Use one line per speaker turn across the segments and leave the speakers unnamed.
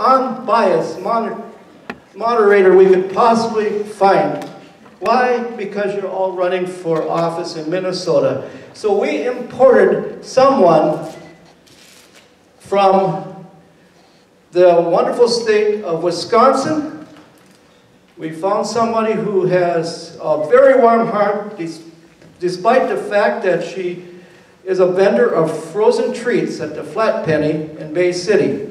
unbiased moderator we could possibly find. Why? Because you're all running for office in Minnesota. So we imported someone from the wonderful state of Wisconsin. We found somebody who has a very warm heart, despite the fact that she is a vendor of frozen treats at the Flat Penny in Bay City.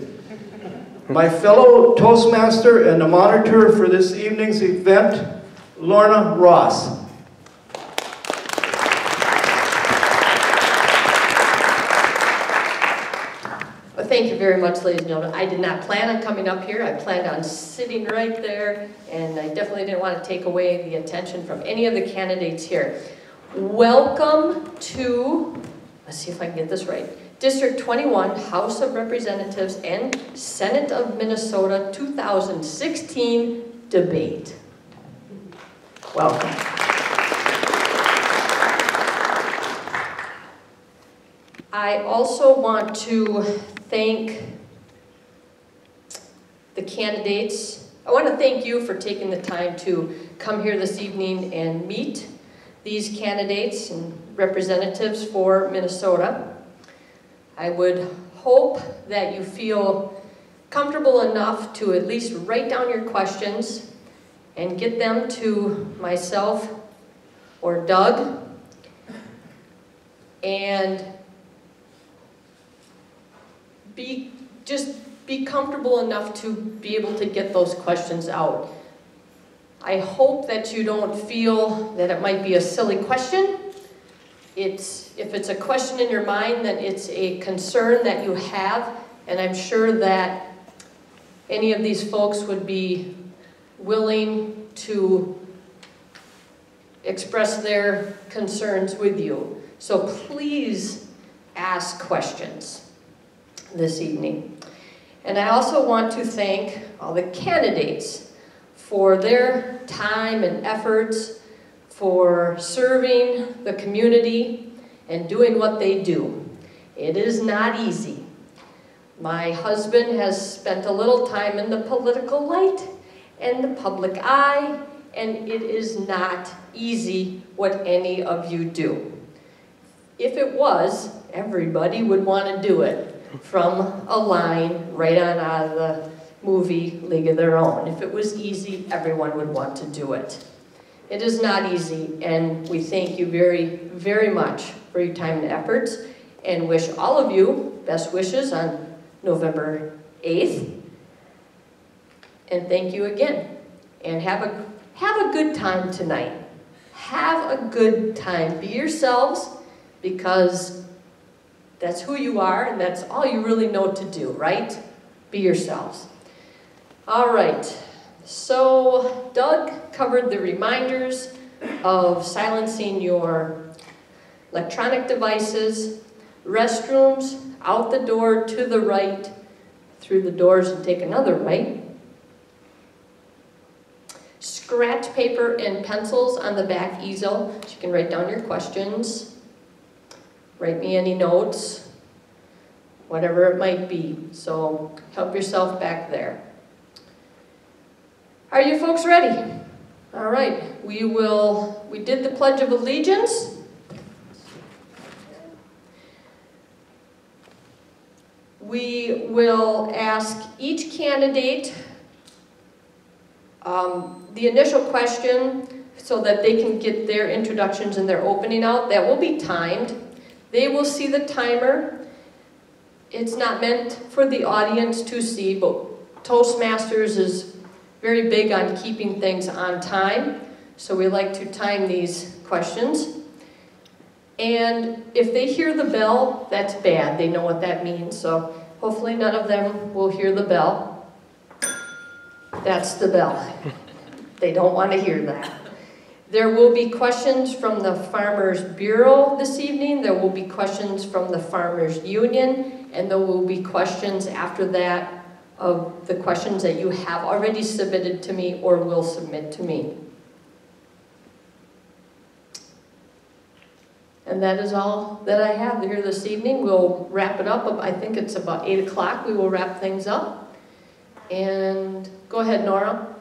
My fellow Toastmaster and the monitor for this evening's event, Lorna Ross.
Well, thank you very much, ladies and gentlemen. I did not plan on coming up here. I planned on sitting right there, and I definitely didn't want to take away the attention from any of the candidates here. Welcome to, let's see if I can get this right, District 21, House of Representatives and Senate of Minnesota 2016 debate. Welcome. I also want to thank the candidates. I want to thank you for taking the time to come here this evening and meet these candidates and representatives for Minnesota. I would hope that you feel comfortable enough to at least write down your questions and get them to myself or Doug. And just be comfortable enough to be able to get those questions out. I hope that you don't feel that it might be a silly question. If it's a question in your mind, then it's a concern that you have, and I'm sure that any of these folks would be willing to express their concerns with you. So please ask questions this evening. And I also want to thank all the candidates for their time and efforts for serving the community and doing what they do. It is not easy. My husband has spent a little time in the political light and the public eye, and it is not easy what any of you do. If it was, everybody would want to do it from a line right on out of the movie League of Their Own. If it was easy, everyone would want to do it. It is not easy, and we thank you very, very much for your time and efforts, and wish all of you best wishes on November 8th. And thank you again. And have a good time tonight. Have a good time. Be yourselves, because that's who you are, and that's all you really know to do, right? Be yourselves. All right. So Doug covered the reminders of silencing your electronic devices, restrooms, out the door to the right, through the doors and take another right. Scratch paper and pencils on the back easel, so you can write down your questions. Write me any notes, whatever it might be. So help yourself back there. Are you folks ready? All right, we did the Pledge of Allegiance. We will ask each candidate the initial question so that they can get their introductions and their opening out. That will be timed. They will see the timer. It's not meant for the audience to see, but Toastmasters is very big on keeping things on time, so we like to time these questions. And if they hear the bell, that's bad. They know what that means, so hopefully none of them will hear the bell. That's the bell. They don't want to hear that. There will be questions from the Farmers Bureau this evening. There will be questions from the Farmers Union, and there will be questions after that of the questions that you have already submitted to me or will submit to me. And that is all that I have here this evening. We'll wrap it up. I think it's about 8 o'clock. We will wrap things up. And go ahead, Nora.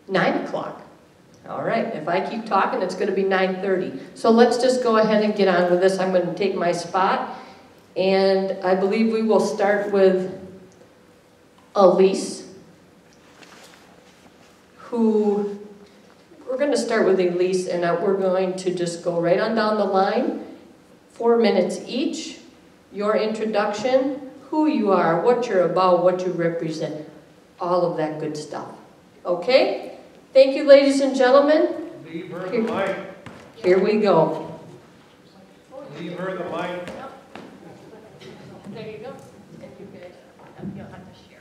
9 o'clock. All right, if I keep talking, it's going to be 9:30. So let's just go ahead and get on with this. I'm going to take my spot, and I believe we will start with Elise, we're going to start with Elise, and we're going to just go right on down the line. 4 minutes each. Your introduction, who you are, what you're about, what you represent, all of that good stuff. Okay? Thank you, ladies and gentlemen.
Leave her the mic.
Here we go.
Leave her the mic.
There you go. And you guys, you'll have to share.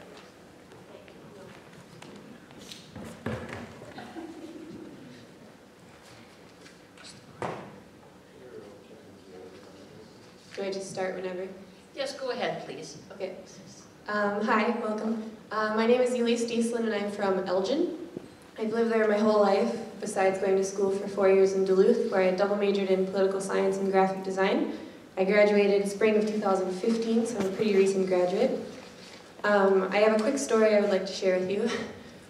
Do I just start whenever?
Yes, go ahead, please.
Okay. Hi, welcome. My name is Elise Dieslin and I'm from Elgin. I've lived there my whole life, besides going to school for 4 years in Duluth, where I double majored in political science and graphic design. I graduated spring of 2015, so I'm a pretty recent graduate. I have a quick story I would like to share with you.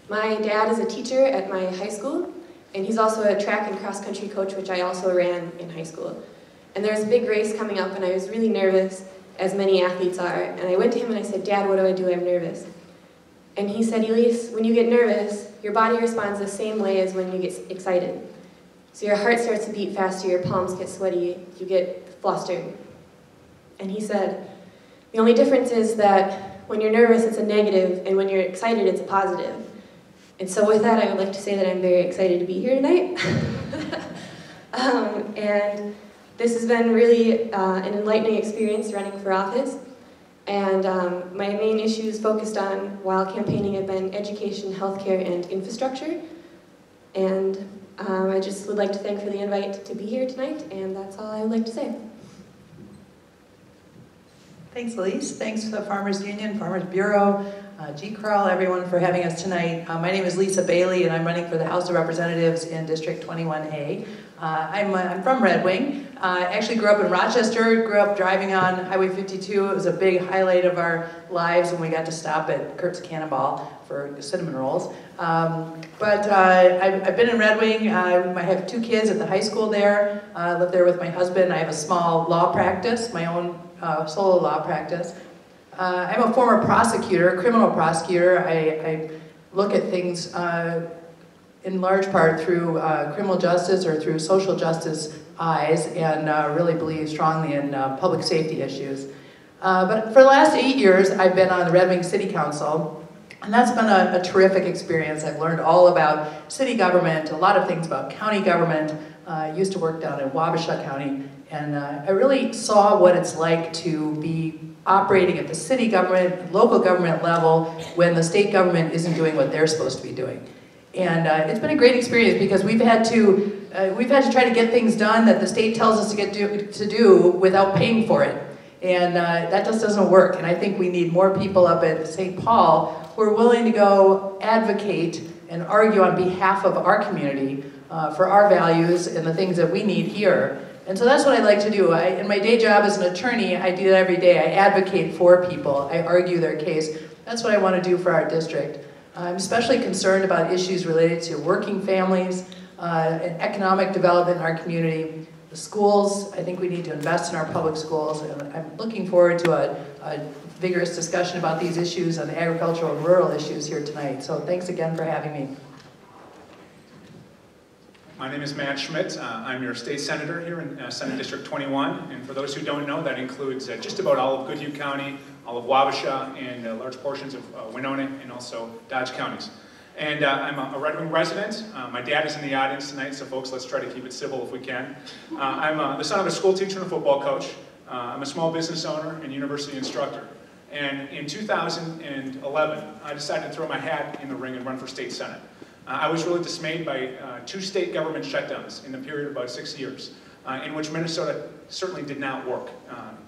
My dad is a teacher at my high school, and he's also a track and cross-country coach, which I also ran in high school. And there was a big race coming up, and I was really nervous, as many athletes are. And I went to him and I said, "Dad, what do I do? I'm nervous." And he said, "Elise, when you get nervous, your body responds the same way as when you get excited. So your heart starts to beat faster, your palms get sweaty, you get flustered." And he said, "The only difference is that when you're nervous, it's a negative, and when you're excited, it's a positive." And so with that, I would like to say that I'm very excited to be here tonight. And this has been really an enlightening experience running for office. And my main issues focused on while campaigning have been education, healthcare, and infrastructure. And I just would like to thank for the invite to be here tonight, and that's all I would like to say.
Thanks, Elise. Thanks to the Farmers Union, Farmers Bureau, G-Crawl, everyone for having us tonight. My name is Lisa Bailey, and I'm running for the House of Representatives in District 21A. I'm from Red Wing. I actually grew up in Rochester, grew up driving on Highway 52. It was a big highlight of our lives when we got to stop at Kurt's Cannonball for cinnamon rolls. But I've been in Red Wing. I have 2 kids at the high school there. I live there with my husband. I have a small law practice, my own solo law practice. I'm a former prosecutor, criminal prosecutor. I look at things in large part through criminal justice or through social justice eyes, and really believe strongly in public safety issues. But for the last 8 years, I've been on the Red Wing City Council, and that's been a terrific experience. I've learned all about city government, a lot of things about county government. I used to work down in Wabasha County, and I really saw what it's like to be operating at the city government, local government level when the state government isn't doing what they're supposed to be doing. And it's been a great experience because we've had to try to get things done that the state tells us to do without paying for it. And that just doesn't work. And I think we need more people up at St. Paul who are willing to go advocate and argue on behalf of our community for our values and the things that we need here. And so that's what I like to do. In my day job as an attorney, I do that every day. I advocate for people. I argue their case. That's what I want to do for our district. I'm especially concerned about issues related to working families and economic development in our community. The schools, I think we need to invest in our public schools, and I'm looking forward to a vigorous discussion about these issues and agricultural and rural issues here tonight. So thanks again for having me.
My name is Matt Schmidt. I'm your state senator here in Senate District 21. And for those who don't know, that includes just about all of Goodhue County, all of Wabasha, and large portions of Winona and also Dodge counties. And I'm a Red Wing resident. My dad is in the audience tonight, so folks, let's try to keep it civil if we can. I'm the son of a school teacher and a football coach. I'm a small business owner and university instructor. And in 2011, I decided to throw my hat in the ring and run for state senate. I was really dismayed by 2 state government shutdowns in the period of about 6 years, in which Minnesota certainly did not work.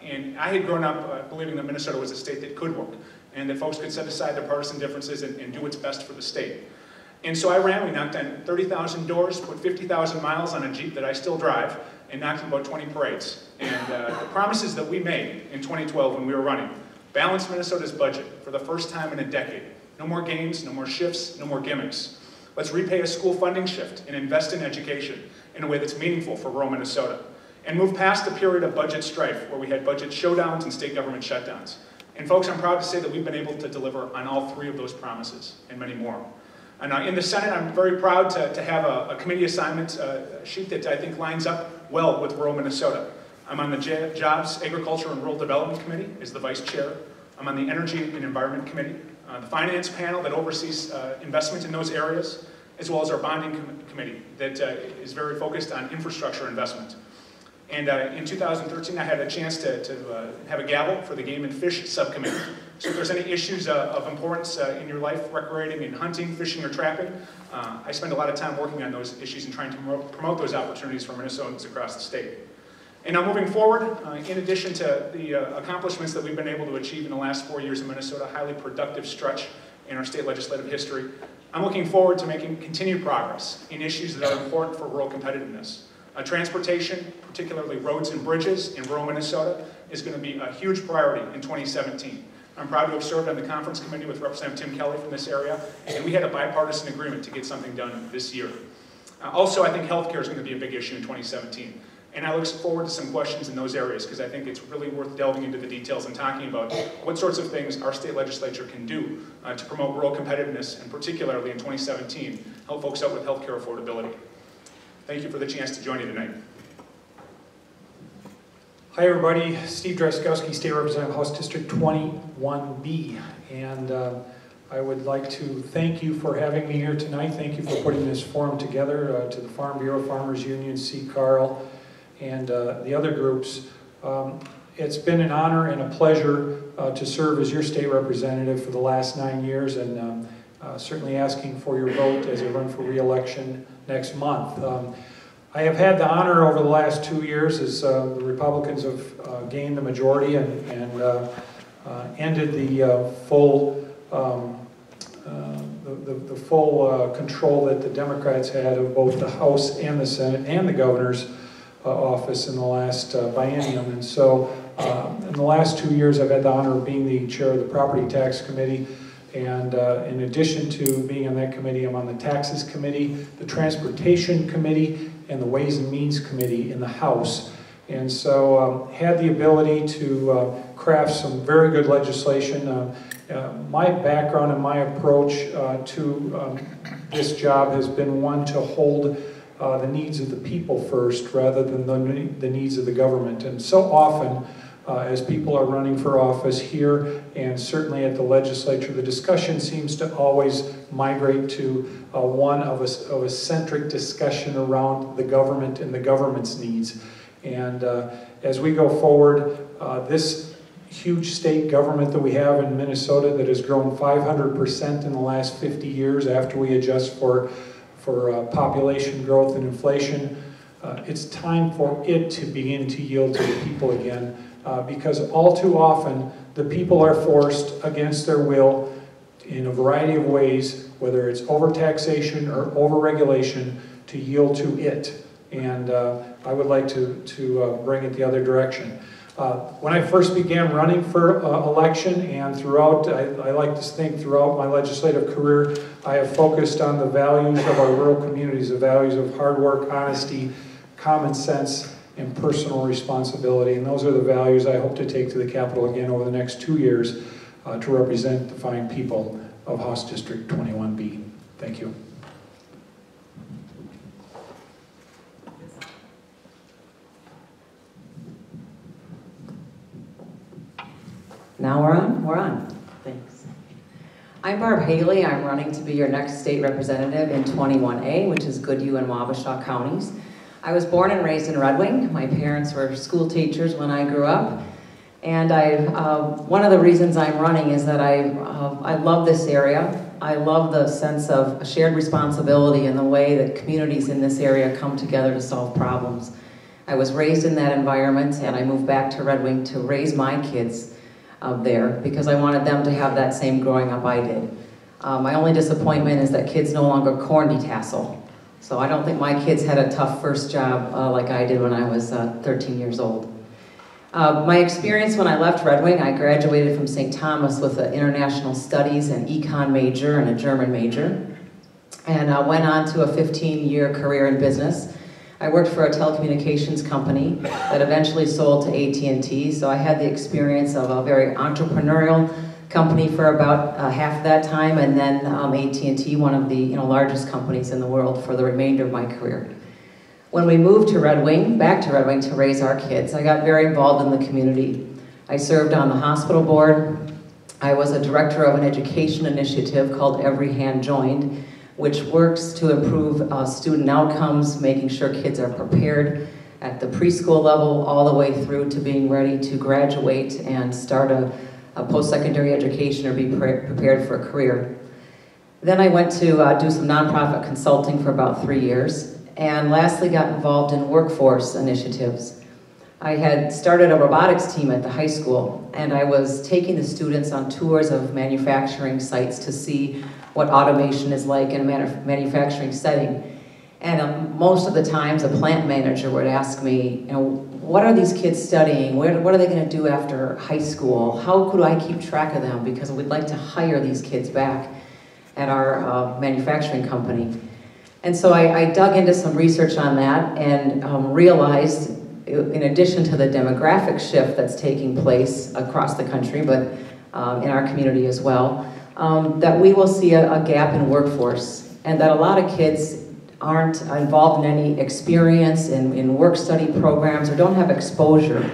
And I had grown up believing that Minnesota was a state that could work, and that folks could set aside their partisan differences and do what's best for the state. And so I ran. We knocked on 30,000 doors, put 50,000 miles on a Jeep that I still drive, and knocked on about 20 parades. And the promises that we made in 2012 when we were running Balance Minnesota's budget for the first time in a decade. No more games, no more shifts, no more gimmicks. Let's repay a school funding shift and invest in education in a way that's meaningful for rural Minnesota. And move past the period of budget strife where we had budget showdowns and state government shutdowns. And folks, I'm proud to say that we've been able to deliver on all three of those promises and many more. And in the Senate, I'm very proud to have a committee assignment sheet that I think lines up well with rural Minnesota. I'm on the Jobs, Agriculture, and Rural Development Committee as the Vice Chair. I'm on the Energy and Environment Committee, the Finance Panel that oversees investment in those areas, as well as our Bonding Committee that is very focused on infrastructure investment. And in 2013, I had a chance to have a gavel for the Game and Fish Subcommittee. So if there's any issues of importance in your life, recreating in hunting, fishing, or trapping, I spend a lot of time working on those issues and trying to promote those opportunities for Minnesotans across the state. And now moving forward, in addition to the accomplishments that we've been able to achieve in the last 4 years in Minnesota, a highly productive stretch in our state legislative history, I'm looking forward to making continued progress in issues that are important for rural competitiveness. Transportation, particularly roads and bridges in rural Minnesota, is going to be a huge priority in 2017. I'm proud to have served on the conference committee with Representative Tim Kelly from this area, and we had a bipartisan agreement to get something done this year. Also, I think healthcare is going to be a big issue in 2017. And I look forward to some questions in those areas because I think it's really worth delving into the details and talking about what sorts of things our state legislature can do to promote rural competitiveness and particularly in 2017, help folks out with healthcare affordability. Thank you for the chance to join you tonight.
Hi everybody, Steve Dryskowski, State Representative, House District 21B. And I would like to thank you for having me here tonight. Thank you for putting this forum together, to the Farm Bureau, Farmers Union, C. Carl, and the other groups. It's been an honor and a pleasure to serve as your state representative for the last 9 years, and certainly asking for your vote as I run for re-election next month. I have had the honor over the last 2 years as the Republicans have gained the majority and ended the full control that the Democrats had of both the House and the Senate and the governor's office in the last biennium. And so in the last 2 years I've had the honor of being the chair of the Property Tax Committee, and in addition to being on that committee, I'm on the Taxes Committee, the Transportation Committee, and the Ways and Means Committee in the House. And so had the ability to craft some very good legislation. My background and my approach to this job has been one to hold the needs of the people first rather than the needs of the government. And so often, as people are running for office here and certainly at the legislature, the discussion seems to always migrate to one of a centric discussion around the government and the government's needs. And as we go forward, this huge state government that we have in Minnesota that has grown 500% in the last 50 years after we adjust for population growth and inflation, it's time for it to begin to yield to the people again. Because all too often, the people are forced against their will in a variety of ways, whether it's overtaxation or overregulation, to yield to it. And I would like to bring it the other direction. When I first began running for election and throughout, I like to think throughout my legislative career, I have focused on the values of our rural communities, the values of hard work, honesty, common sense, and personal responsibility. And those are the values I hope to take to the Capitol again over the next 2 years to represent the fine people of House District 21B. Thank you.
Now we're on? We're on. Thanks. I'm Barb Haley. I'm running to be your next state representative in 21A, which is Goodhue and Wabasha counties. I was born and raised in Red Wing. My parents were school teachers when I grew up. And one of the reasons I'm running is that I love this area. I love the sense of shared responsibility and the way that communities in this area come together to solve problems. I was raised in that environment, and I moved back to Red Wing to raise my kids there because I wanted them to have that same growing up I did. My only disappointment is that kids no longer corn detassel. So I don't think my kids had a tough first job like I did when I was 13 years old. My experience when I left Red Wing, I graduated from St. Thomas with an international studies and econ major and a German major, and went on to a 15-year career in business. I worked for a telecommunications company that eventually sold to AT&T, so I had the experience of a very entrepreneurial company for about half of that time, and then AT&T, one of the largest companies in the world, for the remainder of my career. When we moved to Red Wing, back to Red Wing to raise our kids, I got very involved in the community. I served on the hospital board. I was a director of an education initiative called Every Hand Joined, which works to improve student outcomes, making sure kids are prepared at the preschool level all the way through to being ready to graduate and start a post-secondary education or be prepared for a career. Then I went to do some nonprofit consulting for about 3 years, and lastly got involved in workforce initiatives. I had started a robotics team at the high school, and I was taking the students on tours of manufacturing sites to see what automation is like in a manufacturing setting. And most of the times a plant manager would ask me, what are these kids studying? What are they going to do after high school? How could I keep track of them? Because we'd like to hire these kids back at our manufacturing company. And so I dug into some research on that and realized, in addition to the demographic shift that's taking place across the country, but in our community as well, that we will see a gap in workforce, and that a lot of kids aren't involved in any experience in work-study programs or don't have exposure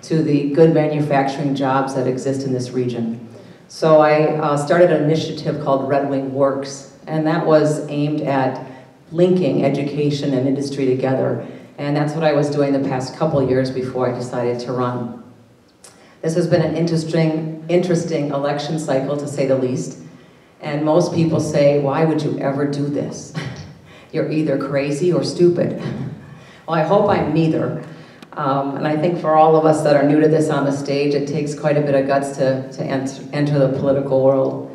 to the good manufacturing jobs that exist in this region. So I started an initiative called Red Wing Works, and that was aimed at linking education and industry together. And that's what I was doing the past couple years before I decided to run. This has been an interesting election cycle, to say the least. And most people say, why would you ever do this? You're either crazy or stupid. Well, I hope I'm neither. And I think for all of us that are new to this on the stage, it takes quite a bit of guts to enter the political world.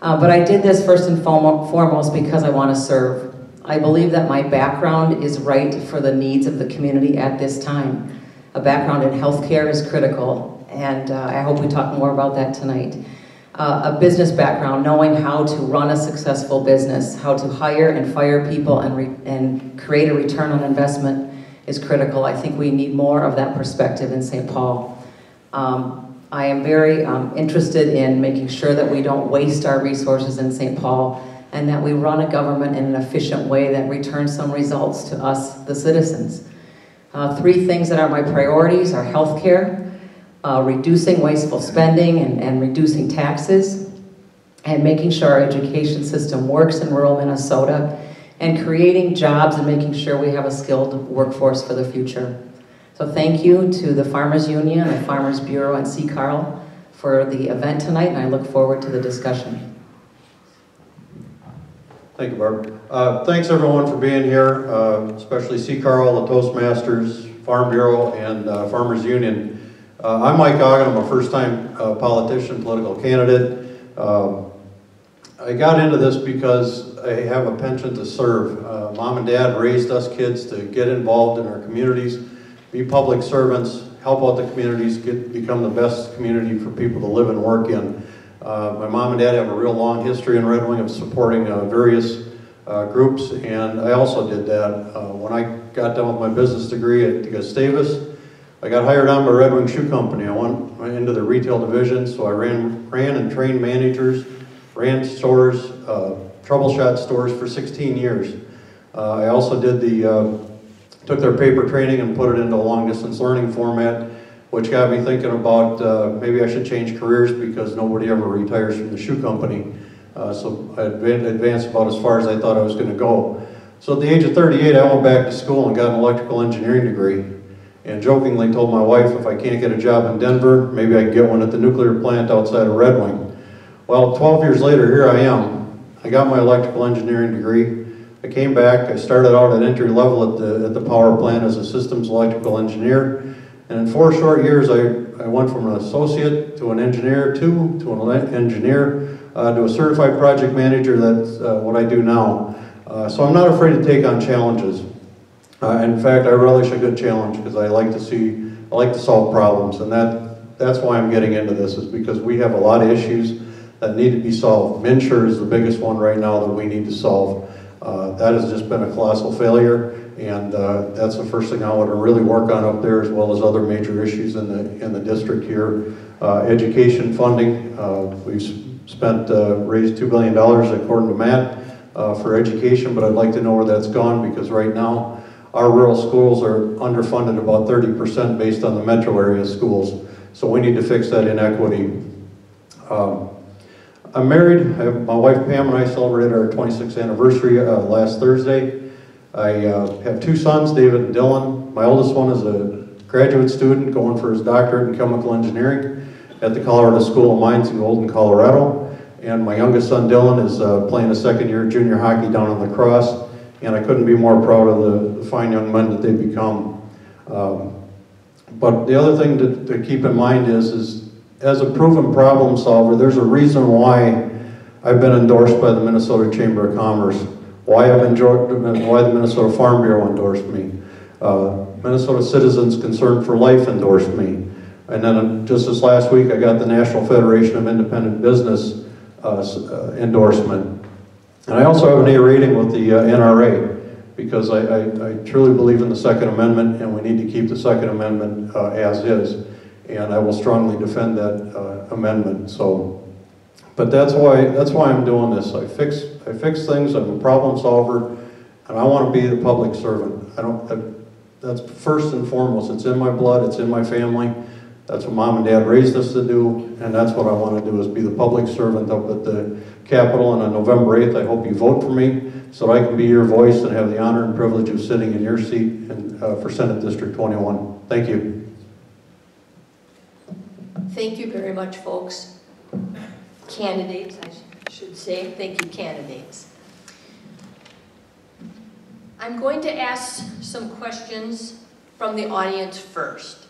But I did this first and foremost because I want to serve. I believe that my background is right for the needs of the community at this time. A background in healthcare is critical, and I hope we talk more about that tonight. A business background, knowing how to run a successful business, how to hire and fire people and create a return on investment is critical. I think we need more of that perspective in St. Paul. I am very interested in making sure that we don't waste our resources in St. Paul, and that we run a government in an efficient way that returns some results to us, the citizens. 3 things that are my priorities are healthcare, reducing wasteful spending and reducing taxes, and making sure our education system works in rural Minnesota, and creating jobs and making sure we have a skilled workforce for the future. So thank you to the Farmers Union, the Farmers Bureau, and C. Carl for the event tonight, and I look forward to the discussion.
Thank you, Barb. Thanks everyone for being here, especially C. Carl, the Toastmasters, Farm Bureau, and Farmers Union. I'm Mike Ogden. I'm a first-time politician, political candidate. I got into this because I have a penchant to serve. Mom and Dad raised us kids to get involved in our communities, be public servants, help out the communities, become the best community for people to live and work in. My mom and dad have a real long history in Red Wing of supporting various groups, and I also did that. When I got done with my business degree at Gustavus, I got hired on by Red Wing Shoe Company. I went into the retail division, so I ran and trained managers, ran stores, troubleshot stores for 16 years. I also did took their paper training and put it into a long-distance learning format, which got me thinking about maybe I should change careers because nobody ever retires from the shoe company. So I advanced about as far as I thought I was going to go. So at the age of 38, I went back to school and got an electrical engineering degree. And jokingly told my wife if I can't get a job in Denver, maybe I can get one at the nuclear plant outside of Red Wing. Well, 12 years later, here I am. I got my electrical engineering degree. I came back. I started out at entry level at the power plant as a systems electrical engineer. And in 4 short years, I went from an associate to an engineer to an engineer to a certified project manager. That's what I do now. So I'm not afraid to take on challenges. In fact, I relish a good challenge because I like to see I like to solve problems, and that's why I'm getting into this, is because we have a lot of issues that need to be solved. MNsure is the biggest one right now that we need to solve. That has just been a colossal failure, and that's the first thing I want to really work on up there, as well as other major issues in the district here. Education funding, we've raised $2 billion according to Matt for education, but I'd like to know where that's gone, because right now our rural schools are underfunded about 30% based on the metro area schools. So we need to fix that inequity. I'm married. My wife Pam and I celebrated our 26th anniversary last Thursday. I have two sons, David and Dylan. My oldest one is a graduate student going for his doctorate in chemical engineering at the Colorado School of Mines in Golden, Colorado. And my youngest son Dylan is playing a second-year junior hockey down in La Crosse. And I couldn't be more proud of the fine young men that they've become. But the other thing to keep in mind is as a proven problem solver, there's a reason why I've been endorsed by the Minnesota Chamber of Commerce, why the Minnesota Farm Bureau endorsed me, Minnesota Citizens Concerned for Life endorsed me, and then just this last week I got the National Federation of Independent Business endorsement. And I also have an A rating with the NRA, because I truly believe in the Second Amendment, and we need to keep the Second Amendment as is. And I will strongly defend that amendment. So, but that's why I'm doing this. I fix things. I'm a problem solver, and I want to be the public servant. That's first and foremost. It's in my blood. It's in my family. That's what Mom and Dad raised us to do, and that's what I want to do, is be the public servant up at the Capitol. And on November 8th, I hope you vote for me so that I can be your voice and have the honor and privilege of sitting in your seat for Senate District 21. Thank you.
Thank you very much, folks. Candidates, I should say. Thank you, candidates. I'm going to ask some questions from the audience first.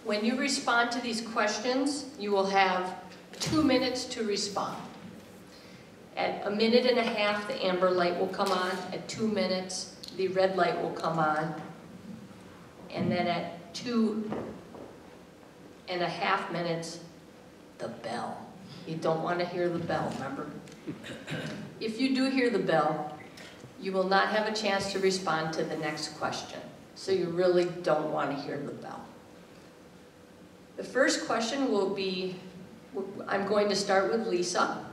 When you respond to these questions, you will have 2 minutes to respond. At 1.5 minutes, the amber light will come on. At 2 minutes, the red light will come on. And then at 2.5 minutes, the bell. You don't want to hear the bell, remember? If you do hear the bell, you will not have a chance to respond to the next question. So you really don't want to hear the bell. The first question will be, I'm going to start with Lisa.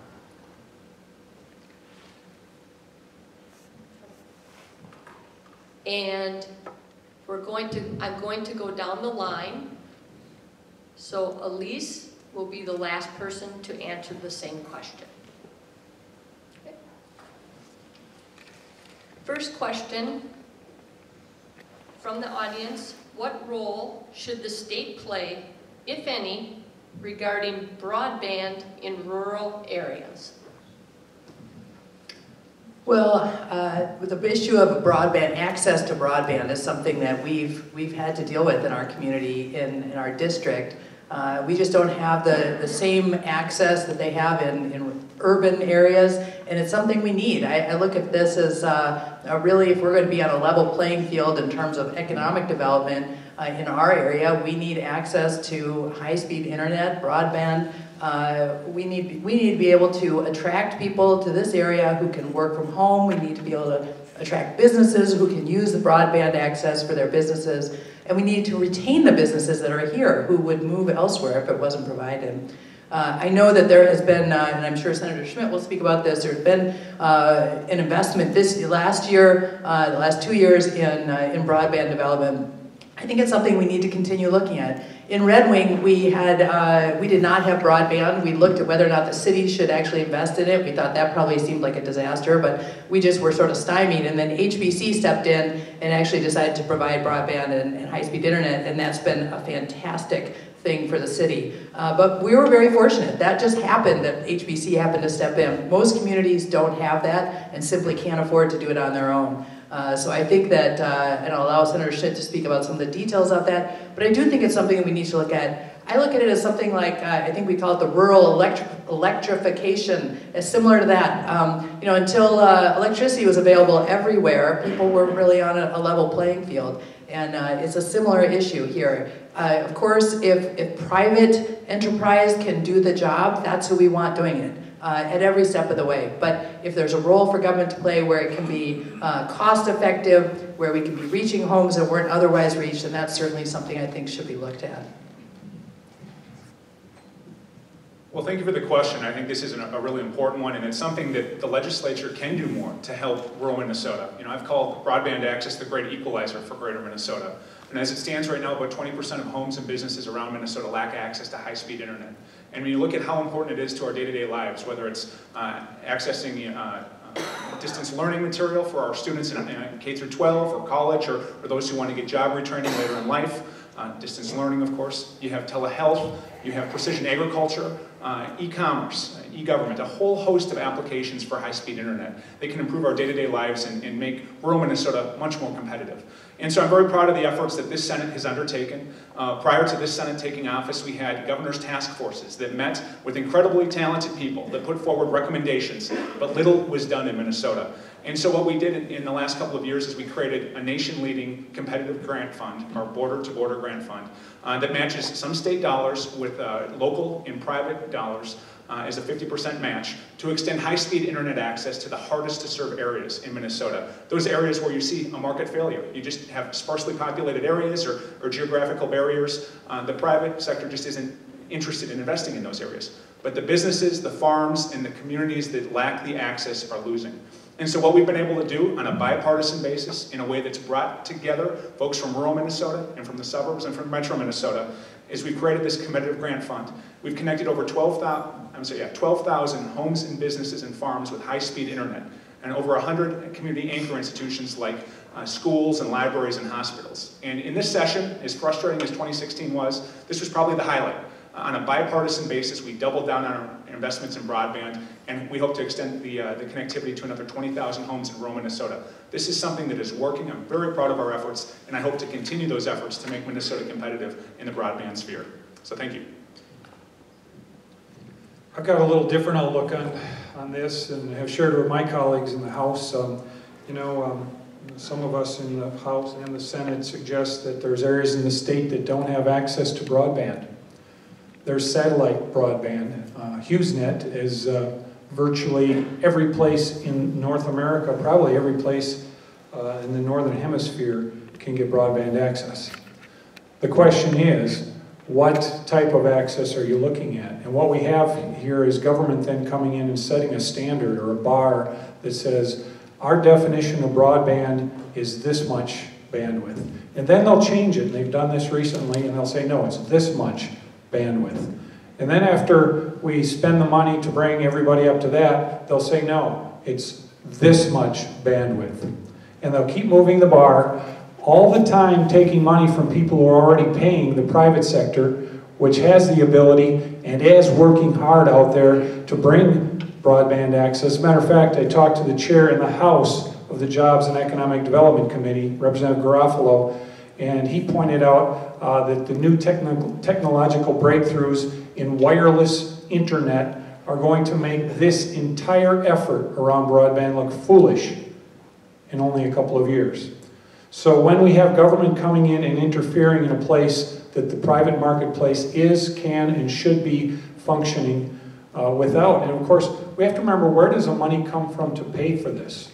And I'm going to go down the line. So Elise will be the last person to answer the same question. Okay. First question from the audience: what role should the state play, if any, regarding broadband in rural areas?
Well, the issue of broadband, access to broadband, is something that we've had to deal with in our community, in our district. We just don't have the same access that they have in urban areas, and it's something we need. I look at this as really, if we're going to be on a level playing field in terms of economic development in our area, we need access to high-speed internet, broadband. We need to be able to attract people to this area who can work from home. We need to be able to attract businesses who can use the broadband access for their businesses. And we need to retain the businesses that are here who would move elsewhere if it wasn't provided. I know that there has been, and I'm sure Senator Schmidt will speak about this, there's been an investment the last 2 years in broadband development. I think it's something we need to continue looking at. In Red Wing, we did not have broadband. We looked at whether or not the city should actually invest in it. We thought that probably seemed like a disaster, but we just were sort of stymied. And then HBC stepped in and actually decided to provide broadband and high-speed internet, and that's been a fantastic thing for the city. But we were very fortunate. That just happened, that HBC happened to step in. Most communities don't have that and simply can't afford to do it on their own. So I think that, and I'll allow Senator Schmidt to speak about some of the details of that, but I do think it's something that we need to look at. I look at it as something like, I think we call it the rural electrification, as similar to that. Until electricity was available everywhere, people were really on a level playing field. And it's a similar issue here. Of course, if private enterprise can do the job, that's who we want doing it at every step of the way. But if there's a role for government to play where it can be cost effective, where we can be reaching homes that weren't otherwise reached, then that's certainly something I think should be looked at.
Well, thank you for the question. I think this is a really important one, and it's something that the legislature can do more to help rural Minnesota. You know, I've called broadband access the great equalizer for greater Minnesota. And as it stands right now, about 20% of homes and businesses around Minnesota lack access to high-speed internet. And when you look at how important it is to our day-to-day lives, whether it's accessing distance learning material for our students in K through 12 or college, or those who want to get job retraining later in life, distance learning, of course. You have telehealth, you have precision agriculture, e-commerce, e-government, a whole host of applications for high-speed internet. They can improve our day-to-day lives and make rural Minnesota much more competitive. And so I'm very proud of the efforts that this Senate has undertaken. Prior to this Senate taking office, we had governor's task forces that met with incredibly talented people that put forward recommendations, but little was done in Minnesota. And so what we did in the last couple of years is we created a nation-leading competitive grant fund, our border-to-border grant fund, that matches some state dollars with local and private dollars as a 50% match to extend high-speed internet access to the hardest-to-serve areas in Minnesota. Those areas where you see a market failure. You just have sparsely populated areas or geographical barriers. The private sector just isn't interested in investing in those areas. But the businesses, the farms, and the communities that lack the access are losing. And so what we've been able to do on a bipartisan basis, in a way that's brought together folks from rural Minnesota and from the suburbs and from metro Minnesota, is we've created this competitive grant fund. We've connected over 12,000 homes and businesses and farms with high-speed internet, and over 100 community anchor institutions like schools and libraries and hospitals. And in this session, as frustrating as 2016 was, this was probably the highlight. On a bipartisan basis, we doubled down on our investments in broadband, and we hope to extend the connectivity to another 20,000 homes in rural Minnesota. This is something that is working. I'm very proud of our efforts, and I hope to continue those efforts to make Minnesota competitive in the broadband sphere. So thank you.
I've got a little different outlook on this, and have shared it with my colleagues in the House. Some of us in the House and the Senate suggest that there's areas in the state that don't have access to broadband. There's satellite broadband. HughesNet is virtually every place in North America, probably every place in the Northern Hemisphere can get broadband access. The question is, what type of access are you looking at? And what we have here is government then coming in and setting a standard or a bar that says, our definition of broadband is this much bandwidth. And then they'll change it, and they've done this recently, and they'll say, no, it's this much bandwidth. And then after we spend the money to bring everybody up to that, they'll say, no, it's this much bandwidth. And they'll keep moving the bar, all the time taking money from people who are already paying the private sector, which has the ability and is working hard out there to bring broadband access. As a matter of fact, I talked to the chair in the House of the Jobs and Economic Development Committee, Representative Garofalo, and he pointed out that the new technological breakthroughs in wireless internet are going to make this entire effort around broadband look foolish in only a couple of years. So when we have government coming in and interfering in a place that the private marketplace is, can, and should be functioning without, and of course, we have to remember, where does the money come from to pay for this?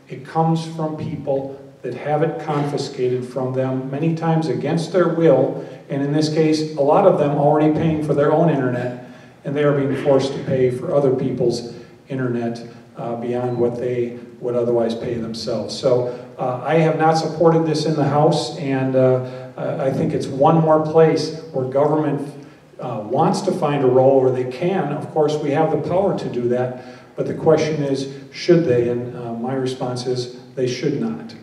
It comes from people that have it confiscated from them, many times against their will, and in this case, a lot of them already paying for their own internet, and they are being forced to pay for other people's internet beyond what they would otherwise pay themselves. So I have not supported this in the House, and I think it's one more place where government wants to find a role where they can. Of course, we have the power to do that, but the question is, should they? And my response is, they should not.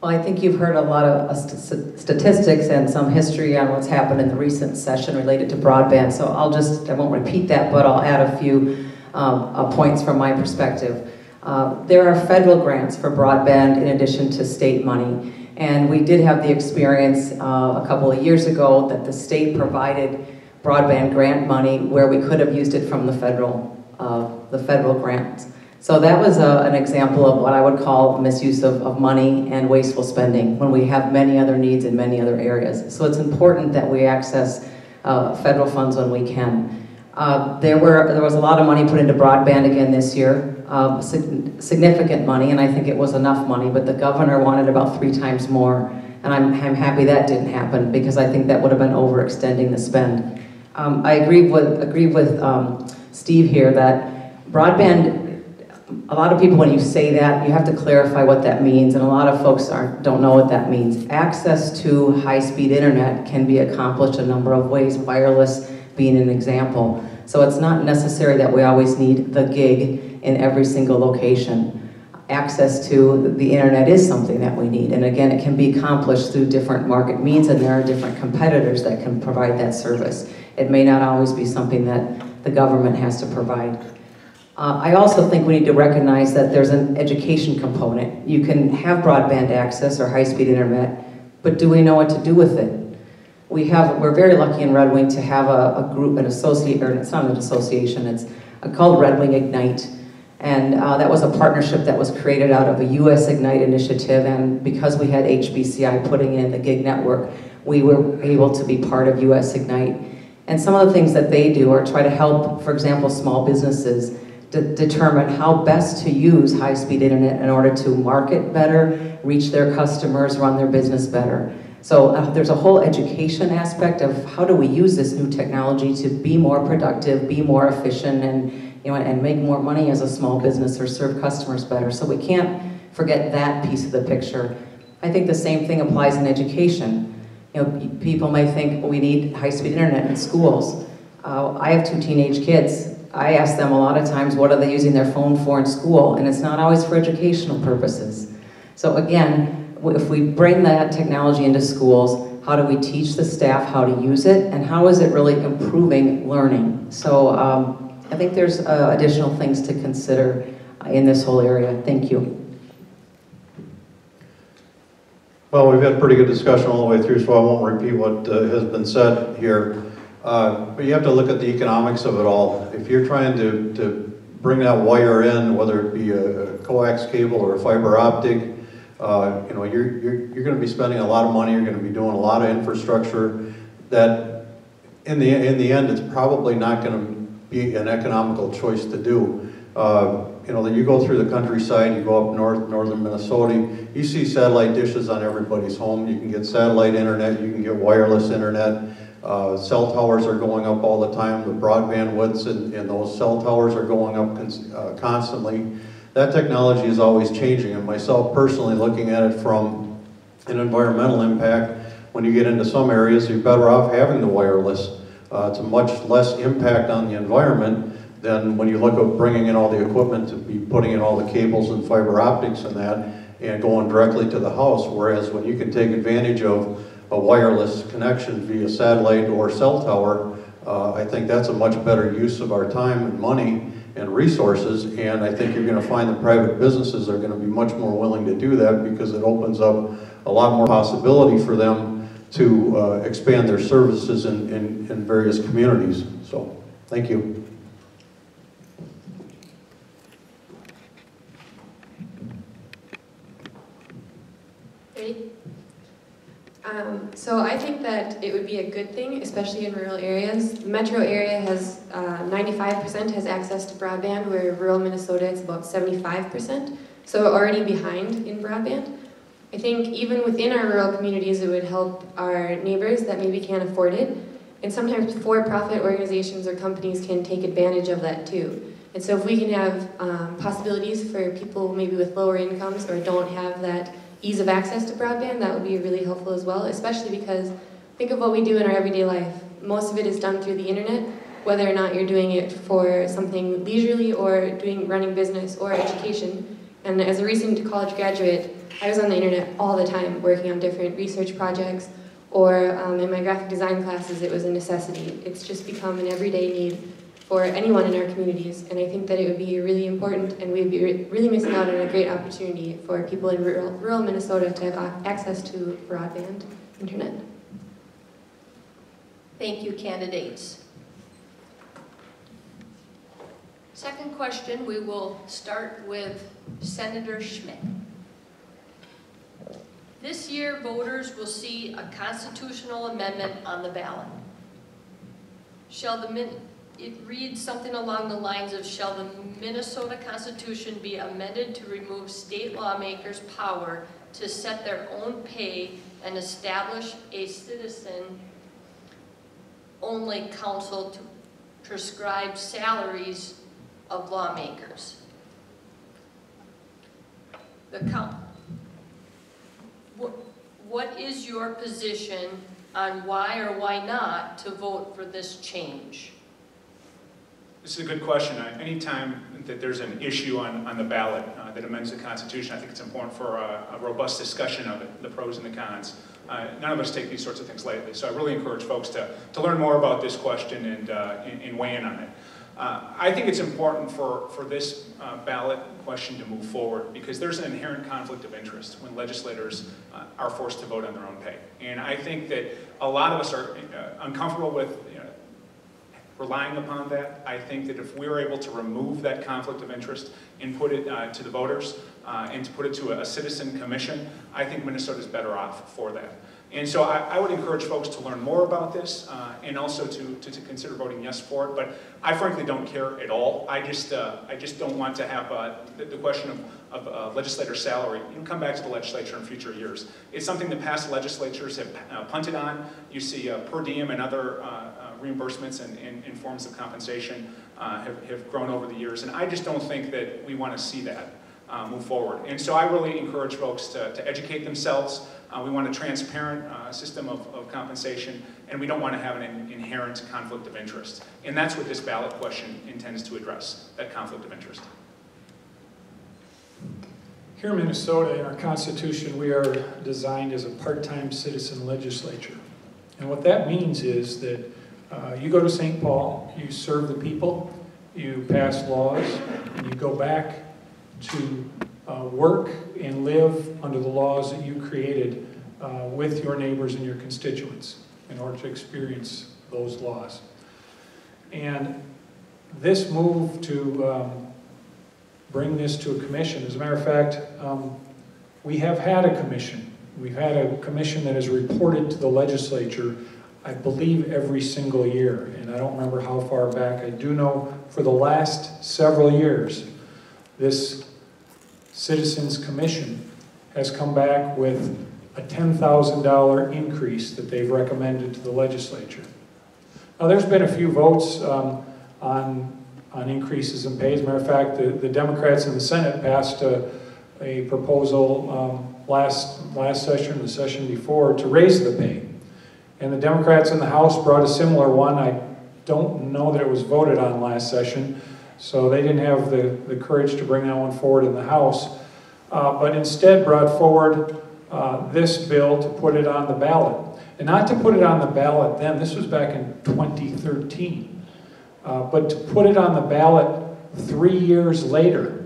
Well, I think you've heard a lot of statistics and some history on what's happened in the recent session related to broadband, so I won't repeat that, but I'll add a few points from my perspective. There are federal grants for broadband in addition to state money, and we did have the experience a couple of years ago that the state provided broadband grant money where we could have used it from the federal grants. So that was an example of what I would call misuse of money and wasteful spending when we have many other needs in many other areas. So it's important that we access federal funds when we can. There was a lot of money put into broadband again this year, significant money, and I think it was enough money, but the governor wanted about 3 times more, and I'm happy that didn't happen because I think that would have been overextending the spend. I agree with Steve here that broadband, a lot of people, when you say that, you have to clarify what that means, and a lot of folks don't know what that means. Access to high-speed internet can be accomplished a number of ways, wireless being an example. So it's not necessary that we always need the gig in every single location. Access to the internet is something that we need, and again, it can be accomplished through different market means, and there are different competitors that can provide that service. It may not always be something that the government has to provide. I also think we need to recognize that there's an education component. You can have broadband access or high-speed internet, but do we know what to do with it? We're very lucky in Red Wing to have a group, it's not an association, it's called Red Wing Ignite. And that was a partnership that was created out of a US Ignite initiative, and because we had HBCI putting in the gig network, we were able to be part of US Ignite. And some of the things that they do are try to help, for example, small businesses determine how best to use high-speed internet in order to market better, reach their customers, run their business better. So there's a whole education aspect of how do we use this new technology to be more productive, be more efficient, and make more money as a small business or serve customers better. So we can't forget that piece of the picture. I think the same thing applies in education. People may think, well, we need high-speed internet in schools. I have 2 teenage kids. I ask them a lot of times, what are they using their phone for in school? And it's not always for educational purposes. So again, if we bring that technology into schools, how do we teach the staff how to use it? And how is it really improving learning? So I think there's additional things to consider in this whole area. Thank you.
Well, we've had a pretty good discussion all the way through, so I won't repeat what has been said here. But you have to look at the economics of it all. If you're trying to bring that wire in, whether it be a coax cable or a fiber optic, you're going to be spending a lot of money. You're going to be doing a lot of infrastructure that, in the end, it's probably not going to be an economical choice to do. You go through the countryside, you go up northern Minnesota, you see satellite dishes on everybody's home. You can get satellite internet, you can get wireless internet. Cell towers are going up all the time. The broadband widths in those cell towers are going up constantly. That technology is always changing, and myself personally looking at it from an environmental impact, when you get into some areas, you're better off having the wireless. It's a much less impact on the environment than when you look at bringing in all the equipment to be putting in all the cables and fiber optics and that, and going directly to the house, whereas when you can take advantage of a wireless connection via satellite or cell tower, I think that's a much better use of our time and money and resources, and I think you're going to find that private businesses are going to be much more willing to do that because it opens up a lot more possibility for them to expand their services in various communities. So, thank you.
Ready? So I think that it would be a good thing, especially in rural areas. The metro area has 95% has access to broadband, where rural Minnesota it's about 75%. So we're already behind in broadband. I think even within our rural communities, it would help our neighbors that maybe can't afford it. And sometimes for-profit organizations or companies can take advantage of that too. And so if we can have possibilities for people maybe with lower incomes or don't have that ease of access to broadband, that would be really helpful as well, especially because think of what we do in our everyday life. Most of it is done through the internet, whether or not you're doing it for something leisurely or running business or education. And as a recent college graduate, I was on the internet all the time working on different research projects, or in my graphic design classes it was a necessity. It's just become an everyday need for anyone in our communities, and I think that it would be really important, and we'd be really missing out on a great opportunity for people in rural Minnesota to have access to broadband internet.
Thank you, candidates. Second question, we will start with Senator Schmidt. This year, voters will see a constitutional amendment on the ballot. It reads something along the lines of, shall the Minnesota Constitution be amended to remove state lawmakers' power to set their own pay and establish a citizen-only council to prescribe salaries of lawmakers? What is your position on why or why not to vote for this change?
This is a good question. Anytime that there's an issue on the ballot that amends the Constitution, I think it's important for a robust discussion of it, the pros and the cons. None of us take these sorts of things lightly, so I really encourage folks to learn more about this question and weigh in on it. I think it's important for this ballot question to move forward because there's an inherent conflict of interest when legislators are forced to vote on their own pay. And I think that a lot of us are uncomfortable with relying upon that. I think that if we were able to remove that conflict of interest and put it to the voters and to put it to a citizen commission, I think Minnesota's better off for that. And so I would encourage folks to learn more about this and also to consider voting yes for it. But I frankly don't care at all. I just don't want to have the question of legislator salary come back to the legislature in future years. It's something that past legislatures have punted on. You see per diem and other reimbursements and forms of compensation have grown over the years. And I just don't think that we want to see that move forward. And so I really encourage folks to educate themselves. We want a transparent system of compensation, and we don't want to have an inherent conflict of interest. And that's what this ballot question intends to address, that conflict of interest.
Here in Minnesota, in our Constitution, we are designed as a part-time citizen legislature. And what that means is that you go to St. Paul, you serve the people, you pass laws, and you go back to work and live under the laws that you created with your neighbors and your constituents in order to experience those laws. And this move to bring this to a commission, as a matter of fact, we have had a commission. We've had a commission that has reported to the legislature, I believe, every single year. And I don't remember how far back. I do know for the last several years, this Citizens Commission has come back with a $10,000 increase that they've recommended to the legislature. Now, there's been a few votes on increases in pay. As a matter of fact, the Democrats in the Senate passed a proposal last session, the session before, to raise the pay. And the Democrats in the House brought a similar one. I don't know that it was voted on last session, so they didn't have the courage to bring that one forward in the House, but instead brought forward this bill to put it on the ballot. And not to put it on the ballot then, this was back in 2013, but to put it on the ballot 3 years later.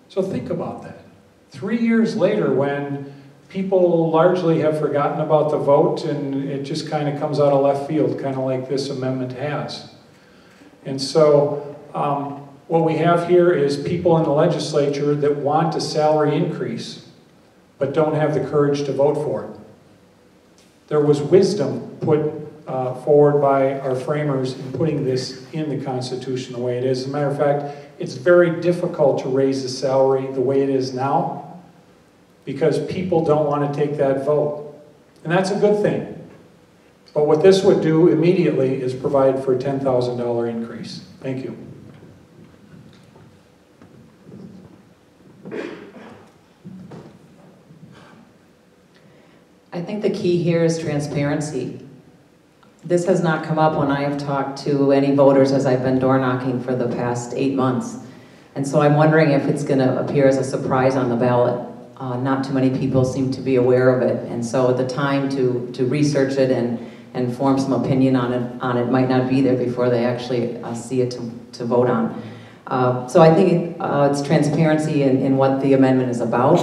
So think about that. 3 years later, when people largely have forgotten about the vote and it just kind of comes out of left field, kind of like this amendment has. And so what we have here is people in the legislature that want a salary increase but don't have the courage to vote for it. There was wisdom put forward by our framers in putting this in the Constitution the way it is. As a matter of fact, it's very difficult to raise the salary the way it is now because people don't want to take that vote. And that's a good thing. But what this would do immediately is provide for a $10,000 increase. Thank you.
I think the key here is transparency. This has not come up when I have talked to any voters as I've been door knocking for the past 8 months. And so I'm wondering if it's going to appear as a surprise on the ballot. Not too many people seem to be aware of it. And so the time to research it and form some opinion on it might not be there before they actually see it to vote on. So I think it's transparency in what the amendment is about,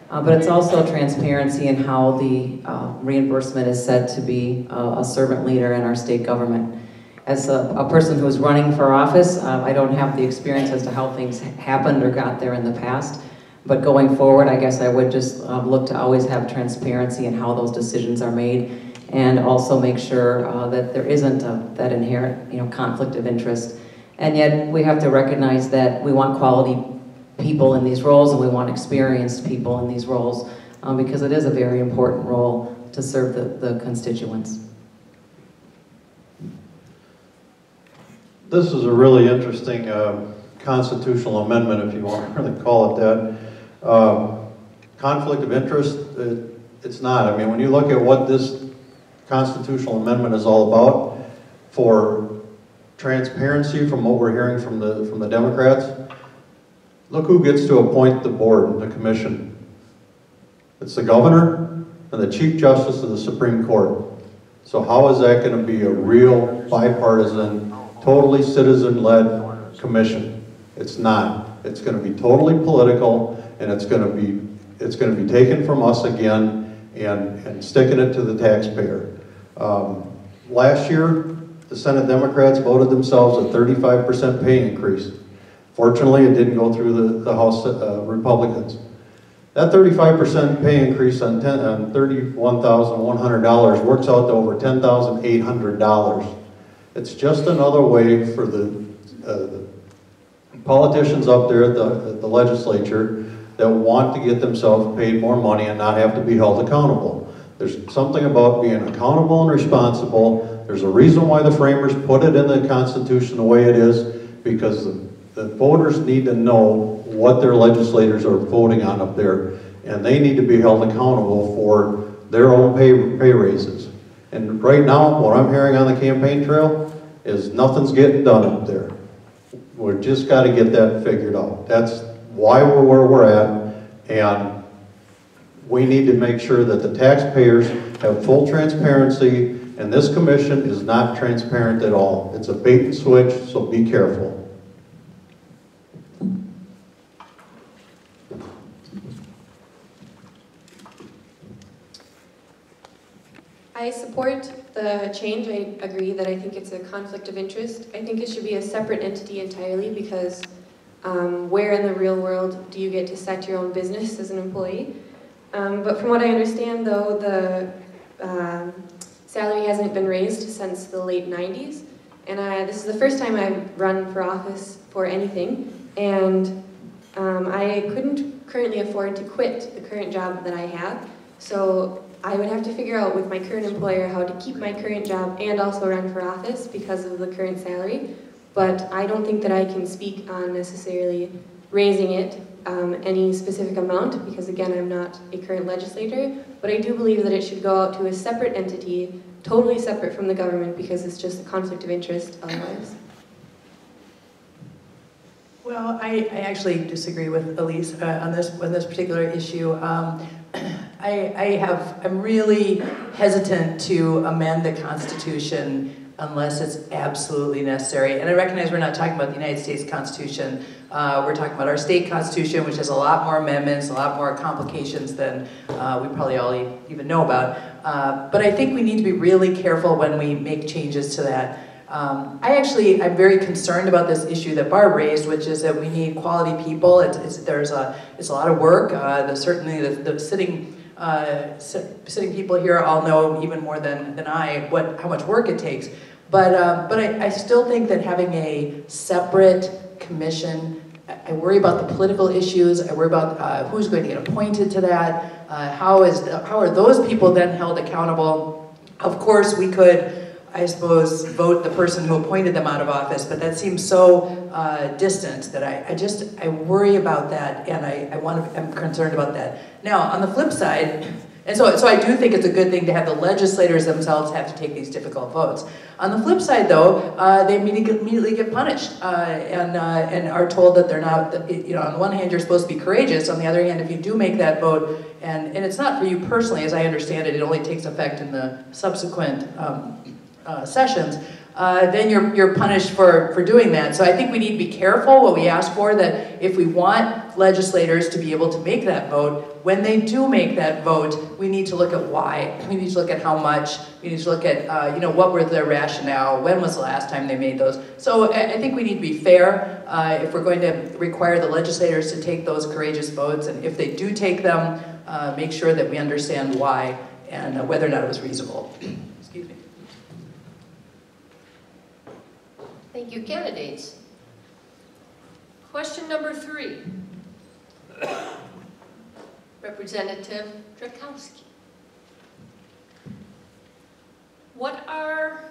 but it's also transparency in how the reimbursement is said to be a servant leader in our state government. as a person who's running for office, I don't have the experience as to how things happened or got there in the past. But going forward, I guess I would just look to always have transparency in how those decisions are made, and also make sure that there isn't that inherent, conflict of interest. And yet, we have to recognize that we want quality people in these roles, and we want experienced people in these roles, because it is a very important role to serve the constituents.
This is a really interesting constitutional amendment, if you want to really call it that. Conflict of interest, it's not. I mean, when you look at what this constitutional amendment is all about, for transparency from what we're hearing from the Democrats, look who gets to appoint the board, the commission. It's the governor and the Chief Justice of the Supreme Court. So how is that going to be a real bipartisan, totally citizen-led commission? It's not. It's going to be totally political, and it's going to be taken from us again and sticking it to the taxpayer. Last year, the Senate Democrats voted themselves a 35% pay increase. Fortunately, it didn't go through the House Republicans. That 35% pay increase on $31,100 works out to over $10,800. It's just another way for the politicians up there at the legislature that want to get themselves paid more money and not have to be held accountable. There's something about being accountable and responsible. There's a reason why the framers put it in the Constitution the way it is, because the voters need to know what their legislators are voting on up there, and they need to be held accountable for their own pay raises. And right now, what I'm hearing on the campaign trail is nothing's getting done up there. We've just got to get that figured out. That's why we're where we're at, and we need to make sure that the taxpayers have full transparency, and this commission is not transparent at all. It's a bait and switch, so be careful.
I support the change. I agree that I think it's a conflict of interest. I think it should be a separate entity entirely, because where in the real world do you get to set your own business as an employee? But from what I understand, though, the salary hasn't been raised since the late 90s. And this is the first time I've run for office for anything. And I couldn't currently afford to quit the current job that I have. So I would have to figure out with my current employer how to keep my current job and also run for office because of the current salary. But I don't think that I can speak on necessarily raising it any specific amount, because again, I'm not a current legislator. But I do believe that it should go out to a separate entity, totally separate from the government, because it's just a conflict of interest otherwise.
Well, I actually disagree with Elise on this particular issue. I'm really hesitant to amend the Constitution unless it's absolutely necessary. And I recognize we're not talking about the United States Constitution. We're talking about our state constitution, which has a lot more amendments, a lot more complications than we probably all even know about. But I think we need to be really careful when we make changes to that. I'm very concerned about this issue that Barb raised, which is that we need quality people. It's a lot of work. Certainly the sitting people here all know even more than I how much work it takes. But I still think that having a separate commission, I worry about the political issues. I worry about who's going to get appointed to that. How are those people then held accountable? Of course, we could, I suppose, vote the person who appointed them out of office, but that seems so distant that I worry about that, and I'm concerned about that. Now, on the flip side, and so I do think it's a good thing to have the legislators themselves have to take these difficult votes. On the flip side, though, they immediately get punished and are told that they're not. On the one hand, you're supposed to be courageous. On the other hand, if you do make that vote, and it's not for you personally, as I understand it, it only takes effect in the subsequent sessions, then you're punished for doing that. So I think we need to be careful what we ask for, that if we want legislators to be able to make that vote, when they do make that vote, we need to look at why. We need to look at how much. We need to look at, you know, what were their rationale, when was the last time they made those. So I think we need to be fair if we're going to require the legislators to take those courageous votes, and if they do take them, make sure that we understand why and whether or not it was reasonable. Excuse me.
Thank you, candidates. Question number 3. Representative Drakowski. What are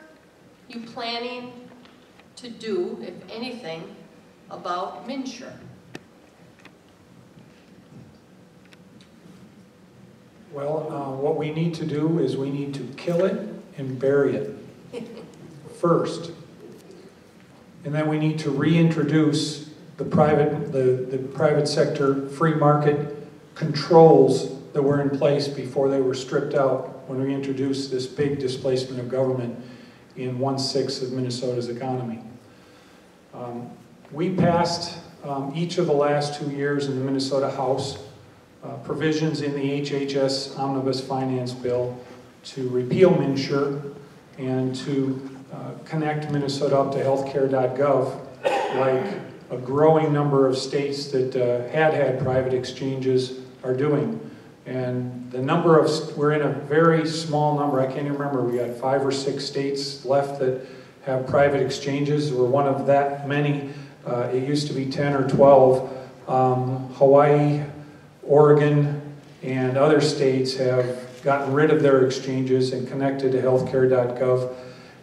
you planning to do, if anything, about MNsure?
Well, what we need to do is we need to kill it and bury it first. And then we need to reintroduce the private sector free market controls that were in place before they were stripped out when we introduced this big displacement of government in 1/6 of Minnesota's economy. We passed each of the last 2 years in the Minnesota House provisions in the HHS Omnibus Finance Bill to repeal MNsure and to connect Minnesota up to healthcare.gov, like a growing number of states that had private exchanges are doing. And the number of, we're in a very small number, I can't even remember, we got 5 or 6 states left that have private exchanges. We're one of that many. It used to be 10 or 12. Hawaii, Oregon, and other states have gotten rid of their exchanges and connected to healthcare.gov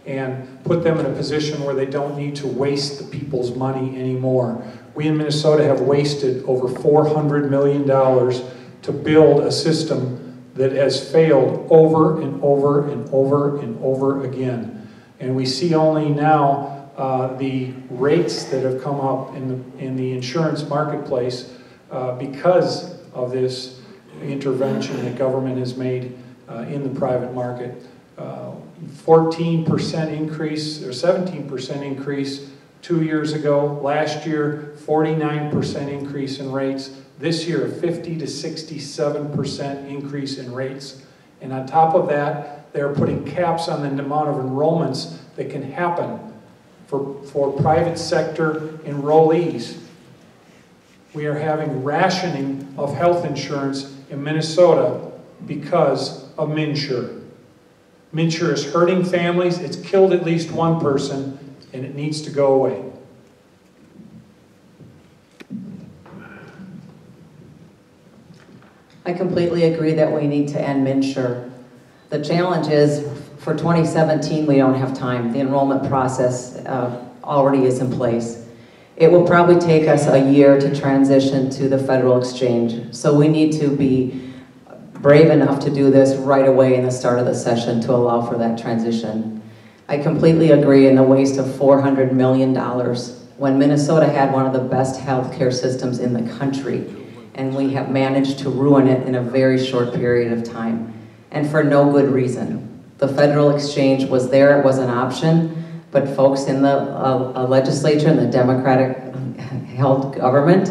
and put them in a position where they don't need to waste the people's money anymore. We in Minnesota have wasted over $400 million to build a system that has failed over and over and over and over again. And we see only now the rates that have come up in the insurance marketplace because of this intervention that government has made in the private market. 14% increase or 17% increase 2 years ago. Last year, 49% increase in rates. This year, a 50 to 67% increase in rates. And on top of that, they're putting caps on the amount of enrollments that can happen for private sector enrollees. We are having rationing of health insurance in Minnesota because of MNsure. MNsure is hurting families, it's killed at least one person, and it needs to go away.
I completely agree that we need to end MNsure. The challenge is, for 2017, we don't have time. The enrollment process already is in place. It will probably take us a year to transition to the federal exchange. So we need to be brave enough to do this right away in the start of the session to allow for that transition. I completely agree in the waste of $400 million when Minnesota had one of the best healthcare systems in the country, and we have managed to ruin it in a very short period of time, and for no good reason. The federal exchange was there, it was an option, but folks in the legislature and the Democratic-held government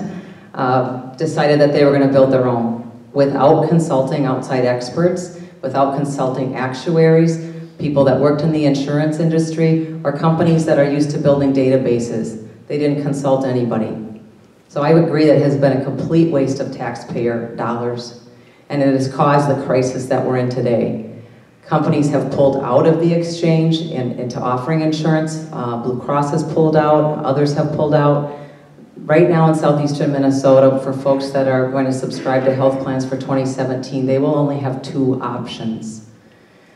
decided that they were going to build their own without consulting outside experts, without consulting actuaries, people that worked in the insurance industry, or companies that are used to building databases. They didn't consult anybody. So I would agree that it has been a complete waste of taxpayer dollars, and it has caused the crisis that we're in today. Companies have pulled out of the exchange into offering insurance. Blue Cross has pulled out, others have pulled out. Right now in southeastern Minnesota, for folks that are going to subscribe to health plans for 2017, they will only have 2 options.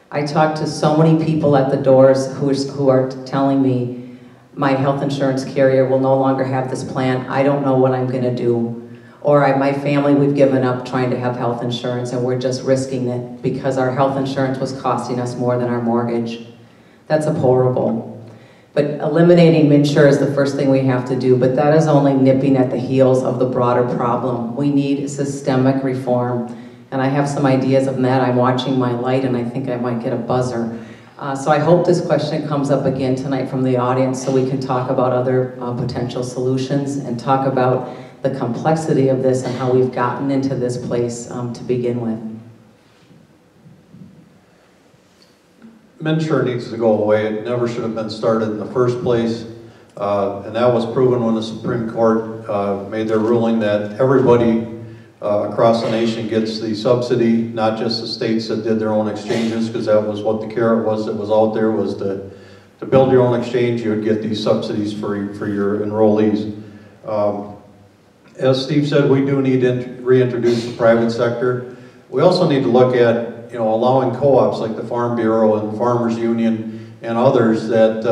I talked to so many people at the doors who are telling me, my health insurance carrier will no longer have this plan, I don't know what I'm going to do. Or my family, we've given up trying to have health insurance and we're just risking it because our health insurance was costing us more than our mortgage. That's horrible. But eliminating MNsure is the first thing we have to do, but that is only nipping at the heels of the broader problem. We need systemic reform, and I have some ideas of that. I'm watching my light, and I think I might get a buzzer. So I hope this question comes up again tonight from the audience so we can talk about other potential solutions and talk about the complexity of this and how we've gotten into this place to begin with.
MNsure needs to go away. It never should have been started in the first place. And that was proven when the Supreme Court made their ruling that everybody across the nation gets the subsidy, not just the states that did their own exchanges, because that was what the carrot was that was out there, was to build your own exchange, you would get these subsidies for your enrollees. As Steve said, we do need to reintroduce the private sector. We also need to look at allowing co-ops like the Farm Bureau and Farmers Union and others that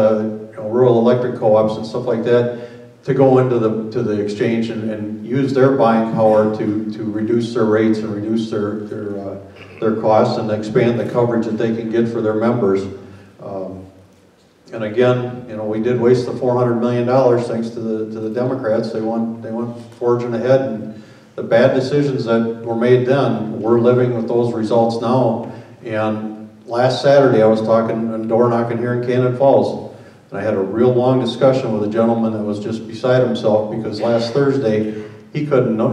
rural electric co-ops and stuff like that to go into the exchange and use their buying power to reduce their rates and reduce their costs and expand the coverage that they can get for their members. And again, we did waste the $400 million thanks to the Democrats. They went forging ahead, and the bad decisions that were made then, we're living with those results now. And last Saturday I was talking and door knocking here in Cannon Falls, and I had a real long discussion with a gentleman that was just beside himself because last Thursday he didn't know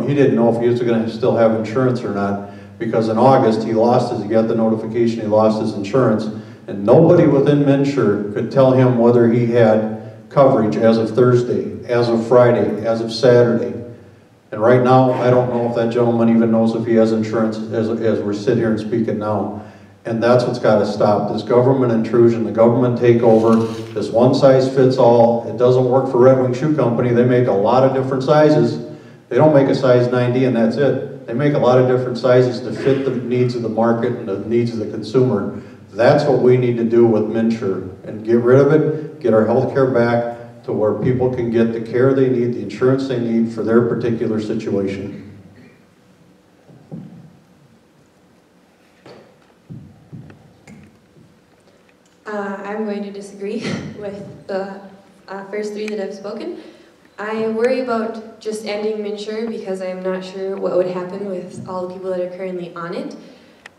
if he was going to still have insurance or not, because in August he got the notification he lost his insurance, and nobody within MNsure could tell him whether he had coverage as of Thursday, as of Friday, as of Saturday. And right now, I don't know if that gentleman even knows if he has insurance as we're sitting here and speaking now. And that's what's got to stop, this government intrusion, the government takeover, this one size fits all. It doesn't work for Red Wing Shoe Company. They make a lot of different sizes. They don't make a size 90 and that's it. They make a lot of different sizes to fit the needs of the market and the needs of the consumer. That's what we need to do with MNsure and get rid of it, get our health care back to where people can get the care they need, the insurance they need for their particular situation.
I'm going to disagree with the first three that have spoken. I worry about just ending MNsure because I'm not sure what would happen with all the people that are currently on it.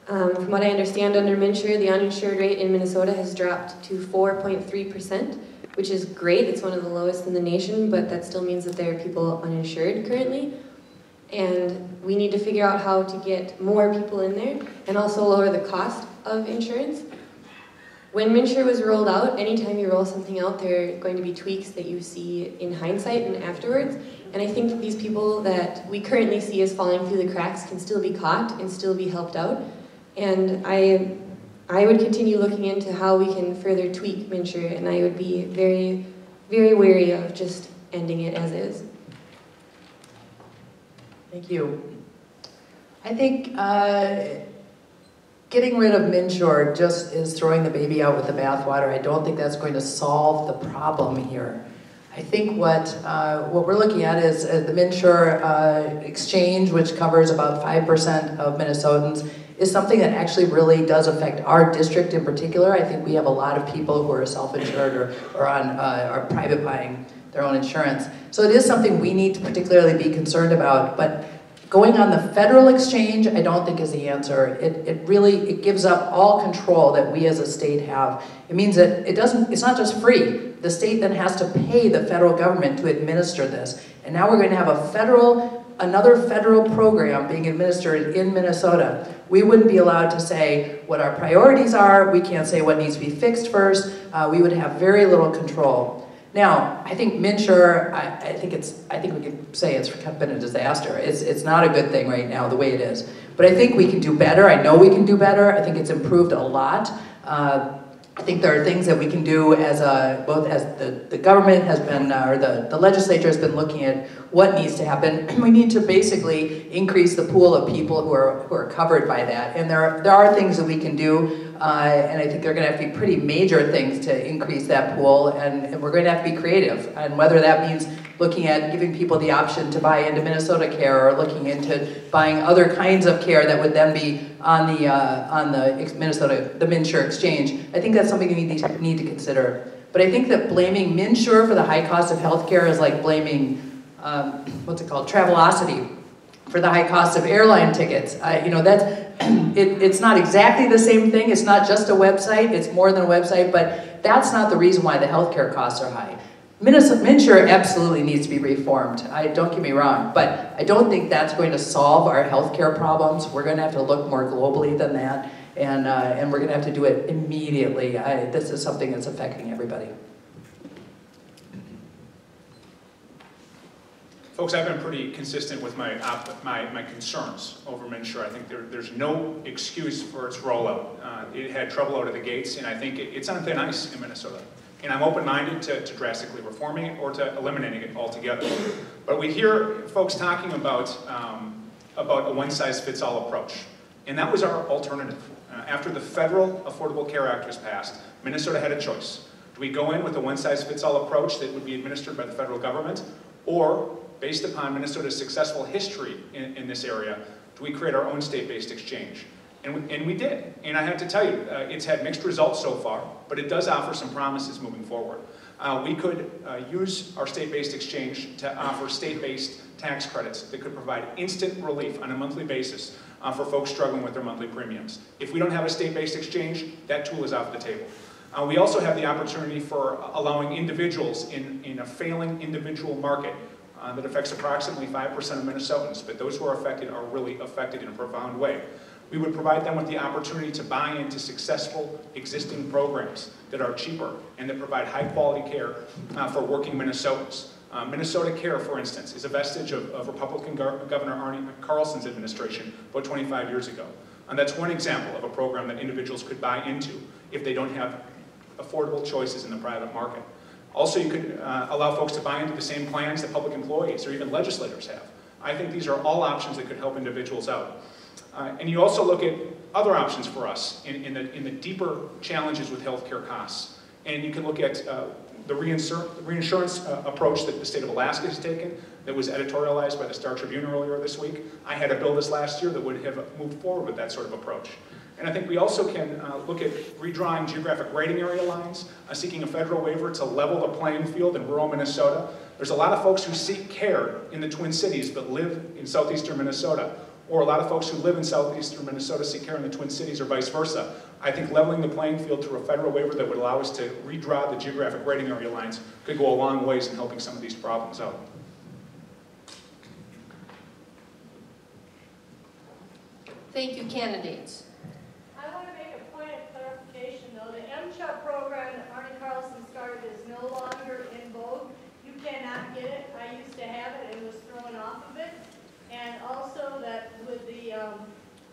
From what I understand, under MNsure, the uninsured rate in Minnesota has dropped to 4.3%, which is great. It's one of the lowest in the nation, but that still means that there are people uninsured currently. And we need to figure out how to get more people in there and also lower the cost of insurance. When MNsure was rolled out, anytime you roll something out, there are going to be tweaks that you see in hindsight and afterwards. And I think these people that we currently see as falling through the cracks can still be caught and still be helped out. And I would continue looking into how we can further tweak MNsure, and I would be very, very wary of just ending it as is.
Thank you. I think getting rid of MNsure just is throwing the baby out with the bathwater. I don't think that's going to solve the problem here. I think what we're looking at is the MNsure exchange, which covers about 5% of Minnesotans, is something that actually really does affect our district in particular. I think we have a lot of people who are self-insured or are private buying their own insurance. So it is something we need to particularly be concerned about, but going on the federal exchange, I don't think is the answer. It gives up all control that we as a state have. It means that it's not just free. The state then has to pay the federal government to administer this. And now we're going to have another federal program being administered in Minnesota. We wouldn't be allowed to say what our priorities are. We can't say what needs to be fixed first. We would have very little control. Now, I think MNsure, I think we could say it's been a disaster. It's not a good thing right now, the way it is. But I think we can do better. I know we can do better. I think it's improved a lot. I think there are things that we can do both as the government has been, or the legislature has been looking at what needs to happen. We need to basically increase the pool of people who are covered by that. And there are things that we can do, and I think they're going to have to be pretty major things to increase that pool, and we're going to have to be creative. And whether that means looking at giving people the option to buy into Minnesota Care or looking into buying other kinds of care that would then be on the MNsure exchange, I think that's something we need to consider. But I think that blaming MNsure for the high cost of health care is like blaming, Travelocity for the high cost of airline tickets. It's not exactly the same thing. It's not just a website. It's more than a website, but that's not the reason why the healthcare costs are high. MNsure absolutely needs to be reformed. Don't get me wrong, but I don't think that's going to solve our healthcare problems. We're going to have to look more globally than that, and we're going to have to do it immediately. This is something that's affecting everybody.
Folks, I've been pretty consistent with my concerns over MNsure. I think there's no excuse for its rollout. It had trouble out of the gates, and I think it's on thin ice in Minnesota. And I'm open-minded to drastically reforming it or to eliminating it altogether. But we hear folks talking about a one-size-fits-all approach. And that was our alternative. After the Federal Affordable Care Act was passed, Minnesota had a choice. Do we go in with a one-size-fits-all approach that would be administered by the federal government? Or, based upon Minnesota's successful history in this area, do we create our own state-based exchange? And we did. And I have to tell you, it's had mixed results so far, but it does offer some promises moving forward. We could use our state-based exchange to offer state-based tax credits that could provide instant relief on a monthly basis for folks struggling with their monthly premiums. If we don't have a state-based exchange, that tool is off the table. We also have the opportunity for allowing individuals in a failing individual market that affects approximately 5% of Minnesotans, but those who are affected are really affected in a profound way. We would provide them with the opportunity to buy into successful existing programs that are cheaper and that provide high quality care for working Minnesotans. Minnesota Care, for instance, is a vestige of Republican Governor Arne Carlson's administration about 25 years ago. And that's one example of a program that individuals could buy into if they don't have affordable choices in the private market. Also, you could allow folks to buy into the same plans that public employees or even legislators have. I think these are all options that could help individuals out. And you also look at other options for us in the deeper challenges with healthcare costs. And you can look at the reinsurance approach that the state of Alaska has taken that was editorialized by the Star Tribune earlier this week. I had a bill this last year that would have moved forward with that sort of approach. And I think we also can look at redrawing geographic rating area lines, seeking a federal waiver to level the playing field in rural Minnesota. There's a lot of folks who seek care in the Twin Cities but live in southeastern Minnesota. Or a lot of folks who live in southeastern Minnesota seek care in the Twin Cities or vice versa. I think leveling the playing field through a federal waiver that would allow us to redraw the geographic rating area lines could go a long ways in helping some of these problems out.
Thank you, candidates.
I want to make a point of clarification, though. The MCHUP program that Arne Carlson started is no longer in vogue. You cannot get it. I used to have it and was thrown off of it. And also that with the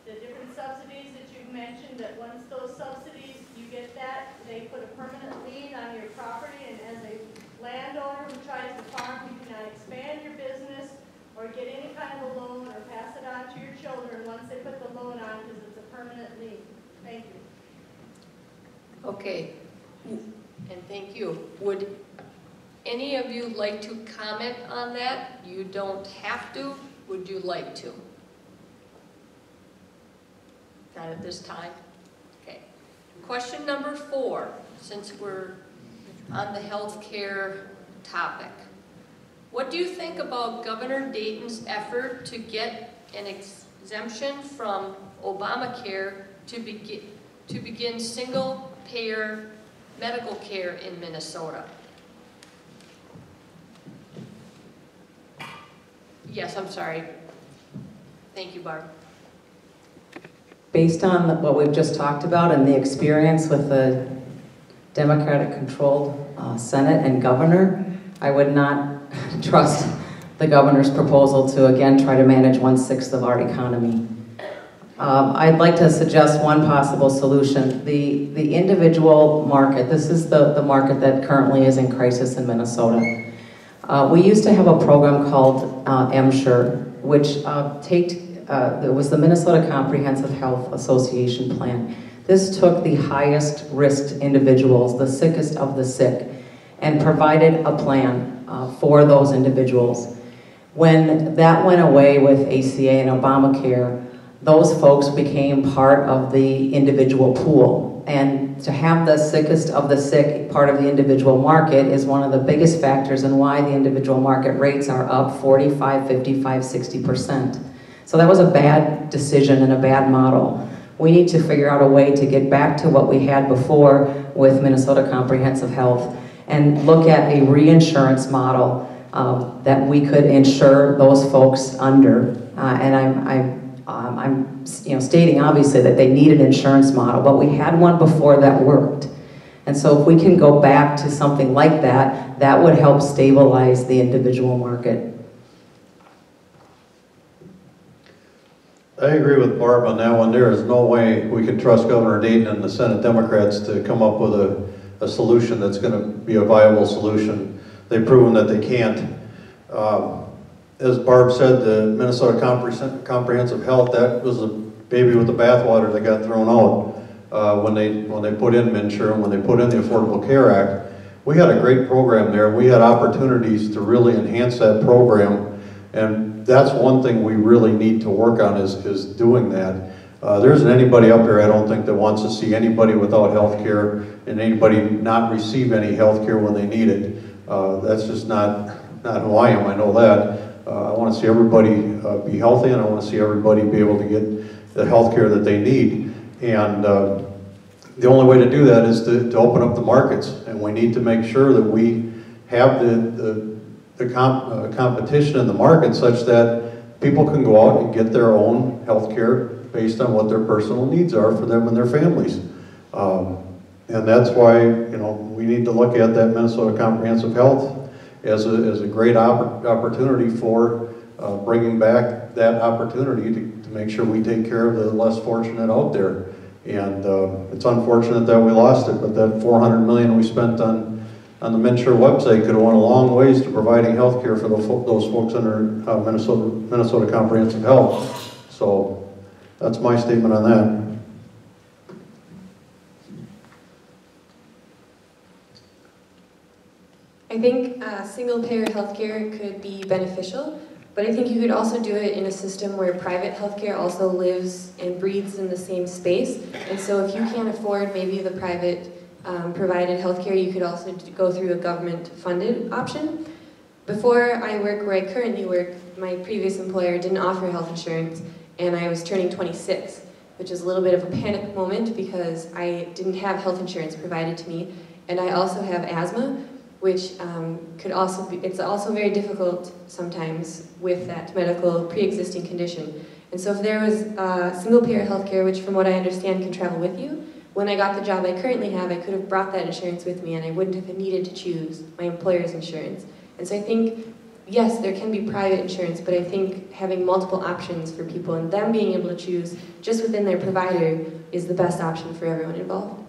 different subsidies that you've mentioned, that once those subsidies, you get that, they put a permanent lien on your property, and as a landowner who tries to farm, you cannot expand your business or get any kind of a loan or pass it on to your children once they put the loan on, because it's a permanent lien. Thank you.
Okay, and thank you. Would any of you like to comment on that? You don't have to. Would you like to? Not at this time? Okay. Question number 4, since we're on the healthcare topic. What do you think about Governor Dayton's effort to get an exemption from Obamacare to begin single-payer medical care in Minnesota? Yes, I'm sorry. Thank you, Barb.
Based on what we've just talked about and the experience with the Democratic-controlled Senate and governor, I would not trust the governor's proposal to, again, try to manage 1/6 of our economy. I'd like to suggest one possible solution. The individual market, this is the market that currently is in crisis in Minnesota. We used to have a program called MSure, which it was the Minnesota Comprehensive Health Association plan. This took the highest risked individuals, the sickest of the sick, and provided a plan for those individuals. When that went away with ACA and Obamacare, those folks became part of the individual pool. And to have the sickest of the sick part of the individual market is one of the biggest factors in why the individual market rates are up 45, 55, 60%. So that was a bad decision and a bad model. We need to figure out a way to get back to what we had before with Minnesota Comprehensive Health and look at a reinsurance model that we could insure those folks under. And I'm stating obviously that they need an insurance model, but we had one before that worked. And so if we can go back to something like that, that would help stabilize the individual market.
I agree with Barb on that one. There is no way we can trust Governor Dayton and the Senate Democrats to come up with a solution that's going to be a viable solution. They've proven that they can't. As Barb said, the Minnesota Comprehensive Health, that was a baby with the bathwater that got thrown out when they put in MNsure and when they put in the Affordable Care Act. We had a great program there. We had opportunities to really enhance that program, and that's one thing we really need to work on is doing that. There isn't anybody up there, I don't think, that wants to see anybody without health care and anybody not receive any health care when they need it. That's just not who I am, I know that. I want to see everybody be healthy, and I want to see everybody be able to get the health care that they need. And the only way to do that is to open up the markets, and we need to make sure that we have the competition in the market such that people can go out and get their own health care based on what their personal needs are for them and their families. And that's why, we need to look at that Minnesota Comprehensive Health as a great opportunity for bringing back that opportunity to make sure we take care of the less fortunate out there. And it's unfortunate that we lost it, but that $400 million we spent on the MNsure website could have went a long ways to providing health care for those folks under Minnesota Comprehensive Health. So that's my statement on that.
I think single-payer healthcare could be beneficial, but I think you could also do it in a system where private healthcare also lives and breathes in the same space. And so if you can't afford maybe the private provided healthcare, you could also go through a government-funded option. Before I work where I currently work, my previous employer didn't offer health insurance, and I was turning 26, which is a little bit of a panic moment because I didn't have health insurance provided to me, and I also have asthma, which it's also very difficult sometimes with that medical pre-existing condition. And so if there was single-payer healthcare, which from what I understand can travel with you, when I got the job I currently have, I could have brought that insurance with me and I wouldn't have needed to choose my employer's insurance. And so I think, yes, there can be private insurance, but I think having multiple options for people and them being able to choose just within their provider is the best option for everyone involved.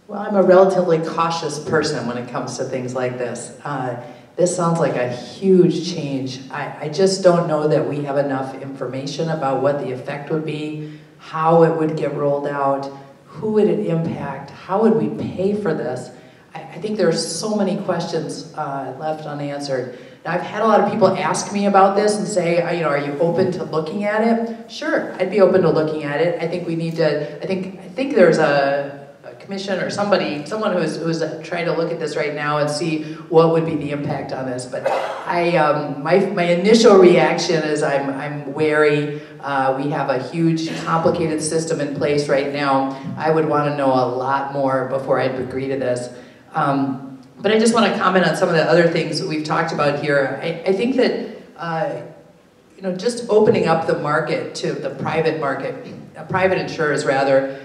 Well, I'm a relatively cautious person when it comes to things like this. This sounds like a huge change. I just don't know that we have enough information about what the effect would be, how it would get rolled out, who would it impact, how would we pay for this. I think there's so many questions left unanswered. Now, I've had a lot of people ask me about this and say, are you open to looking at it? Sure, I'd be open to looking at it. I think we need to, I think there's a commission or someone who's trying to look at this right now and see what would be the impact on this. But my initial reaction is I'm wary. We have a huge, complicated system in place right now. I would want to know a lot more before I'd agree to this. But I just want to comment on some of the other things that we've talked about here. I think that just opening up the market to the private market, private insurers rather,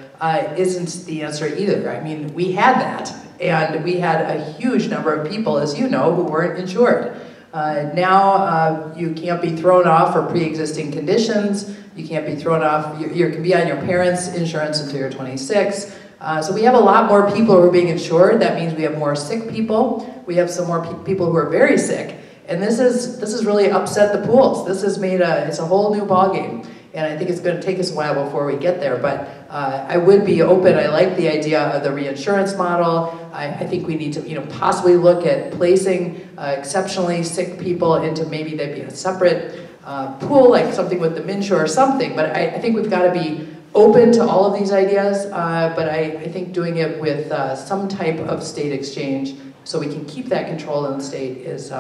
isn't the answer either. I mean, we had that, and we had a huge number of people, as you know, who weren't insured. Now you can't be thrown off for pre-existing conditions. You can't be thrown off. You can be on your parents' insurance until you're 26. So we have a lot more people who are being insured. That means we have more sick people. We have some more people who are very sick. And this has really upset the pools. This has made it's a whole new ballgame. And I think it's going to take us a while before we get there. But I would be open. I like the idea of the reinsurance model. I think we need to possibly look at placing exceptionally sick people into maybe they'd be a separate pool, like something with the MNsure or something. But I think we've got to be open to all of these ideas. But I think doing it with some type of state exchange so we can keep that control in the state is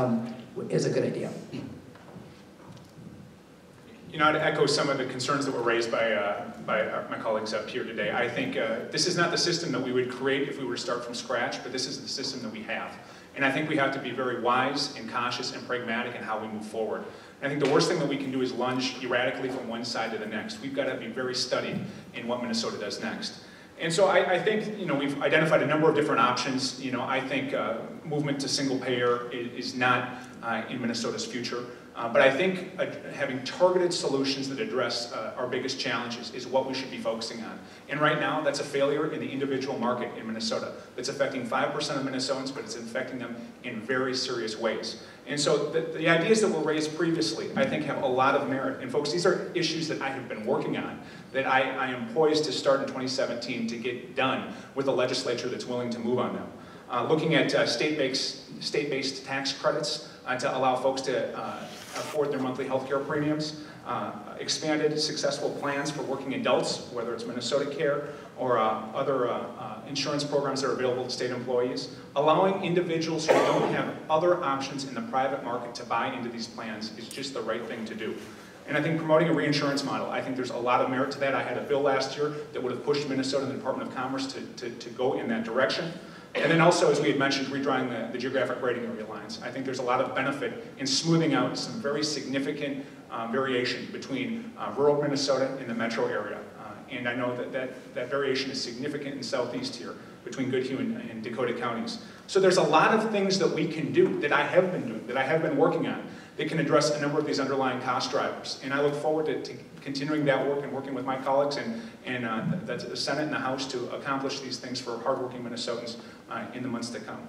is a good idea.
You know, to echo some of the concerns that were raised by my colleagues up here today, I think this is not the system that we would create if we were to start from scratch, but this is the system that we have. And I think we have to be very wise and cautious and pragmatic in how we move forward. And I think the worst thing that we can do is lunge erratically from one side to the next. We've got to be very studied in what Minnesota does next. And so I think, you know, we've identified a number of different options. You know, I think movement to single payer is not in Minnesota's future. But I think having targeted solutions that address our biggest challenges is what we should be focusing on. And right now, that's a failure in the individual market in Minnesota. That's affecting 5% of Minnesotans, but it's affecting them in very serious ways. And so the ideas that were raised previously, I think, have a lot of merit. And folks, these are issues that I have been working on, that I am poised to start in 2017 to get done with a legislature that's willing to move on them. Looking at state-based tax credits to allow folks to afford their monthly health care premiums, expanded successful plans for working adults, whether it's Minnesota Care or other insurance programs that are available to state employees, allowing individuals who don't have other options in the private market to buy into these plans is just the right thing to do. And I think promoting a reinsurance model, I think there's a lot of merit to that. I had a bill last year that would have pushed Minnesota and the Department of Commerce to go in that direction. And then also, as we had mentioned, redrawing the geographic rating area lines. I think there's a lot of benefit in smoothing out some very significant variation between rural Minnesota and the metro area. And I know that variation is significant in southeast here, between Goodhue and Dakota counties. So there's a lot of things that we can do, that I have been doing, that I have been working on, that can address a number of these underlying cost drivers. And I look forward to continuing that work and working with my colleagues and the Senate and the House to accomplish these things for hardworking Minnesotans in the months to come.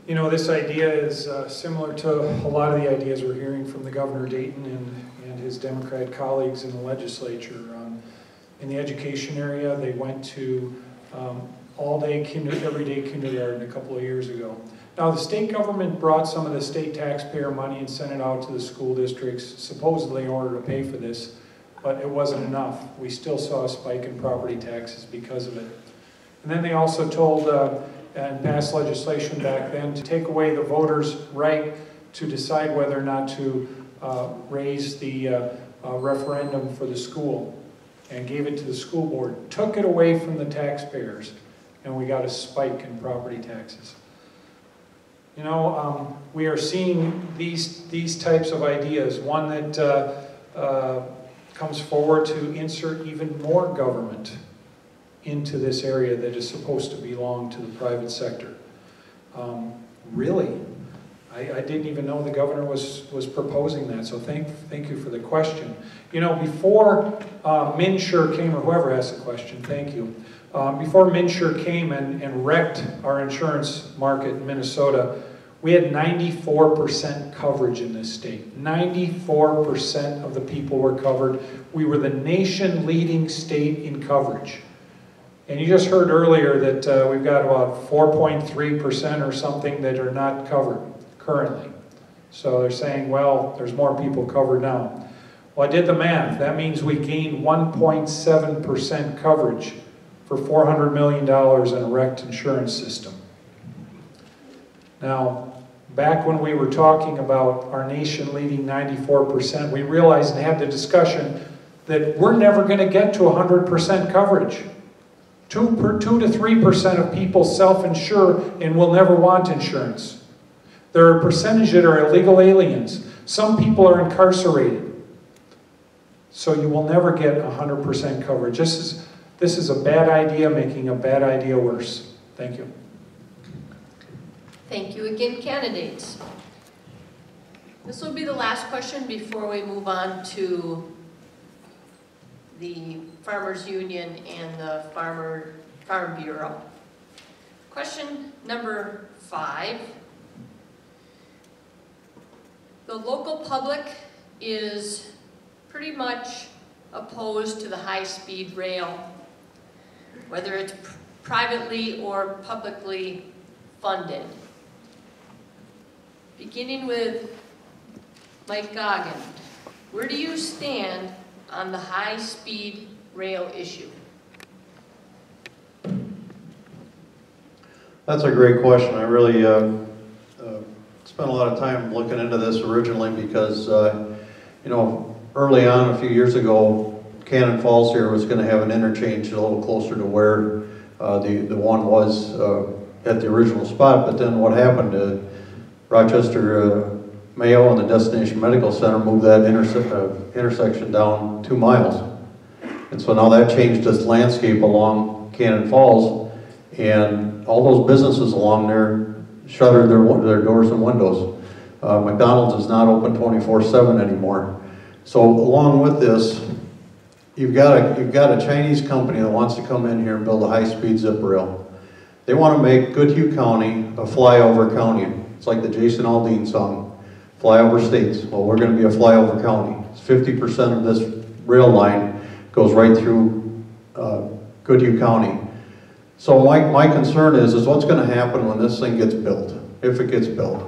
You know, this idea is similar to a lot of the ideas we're hearing from the Governor Dayton and his Democrat colleagues in the legislature. In the education area, they went to all-day, everyday kindergarten a couple of years ago. Now, the state government brought some of the state taxpayer money and sent it out to the school districts, supposedly in order to pay for this, but it wasn't enough. We still saw a spike in property taxes because of it. And then they also told and passed legislation back then to take away the voters' right to decide whether or not to raise the referendum for the school, and gave it to the school board. Took it away from the taxpayers, and we got a spike in property taxes. You know, we are seeing these types of ideas. One that comes forward to insert even more government into this area that is supposed to belong to the private sector. Really? I didn't even know the governor was proposing that, so thank you for the question. You know, before MNsure came, or whoever asked the question, thank you. Before MNsure came and wrecked our insurance market in Minnesota, we had 94% coverage in this state. 94% of the people were covered. We were the nation-leading state in coverage. And you just heard earlier that we've got about 4.3% or something that are not covered currently. So they're saying, well, there's more people covered now. Well, I did the math. That means we gained 1.7% coverage for $400 million in a wrecked insurance system. Now, back when we were talking about our nation-leading 94%, we realized and had the discussion that we're never going to get to 100% coverage. 2 to 3% of people self-insure and will never want insurance. There are a percentage that are illegal aliens. Some people are incarcerated. So you will never get 100% coverage. This is a bad idea making a bad idea worse. Thank you.
Thank you again, candidates. This will be the last question before we move on to the Farmers Union and the Farm Bureau. Question number 5. The local public is pretty much opposed to the high-speed rail, whether it's privately or publicly funded. Beginning with Mike Goggin, where do you stand on the high-speed rail issue?
That's a great question. I really spent a lot of time looking into this originally because, you know, early on a few years ago, Cannon Falls here was going to have an interchange a little closer to where the one was at the original spot. But then what happened? Rochester Mayo and the Destination Medical Center moved that intersection down 2 miles. And so now that changed this landscape along Cannon Falls, and all those businesses along there shuttered their doors and windows. McDonald's is not open 24/7 anymore. So along with this, you've got a Chinese company that wants to come in here and build a high-speed zip rail. They want to make Goodhue County a flyover county. It's like the Jason Aldean song, Flyover States. Well, we're going to be a flyover county. 50% of this rail line goes right through Goodhue County. So my concern is what's going to happen when this thing gets built, if it gets built.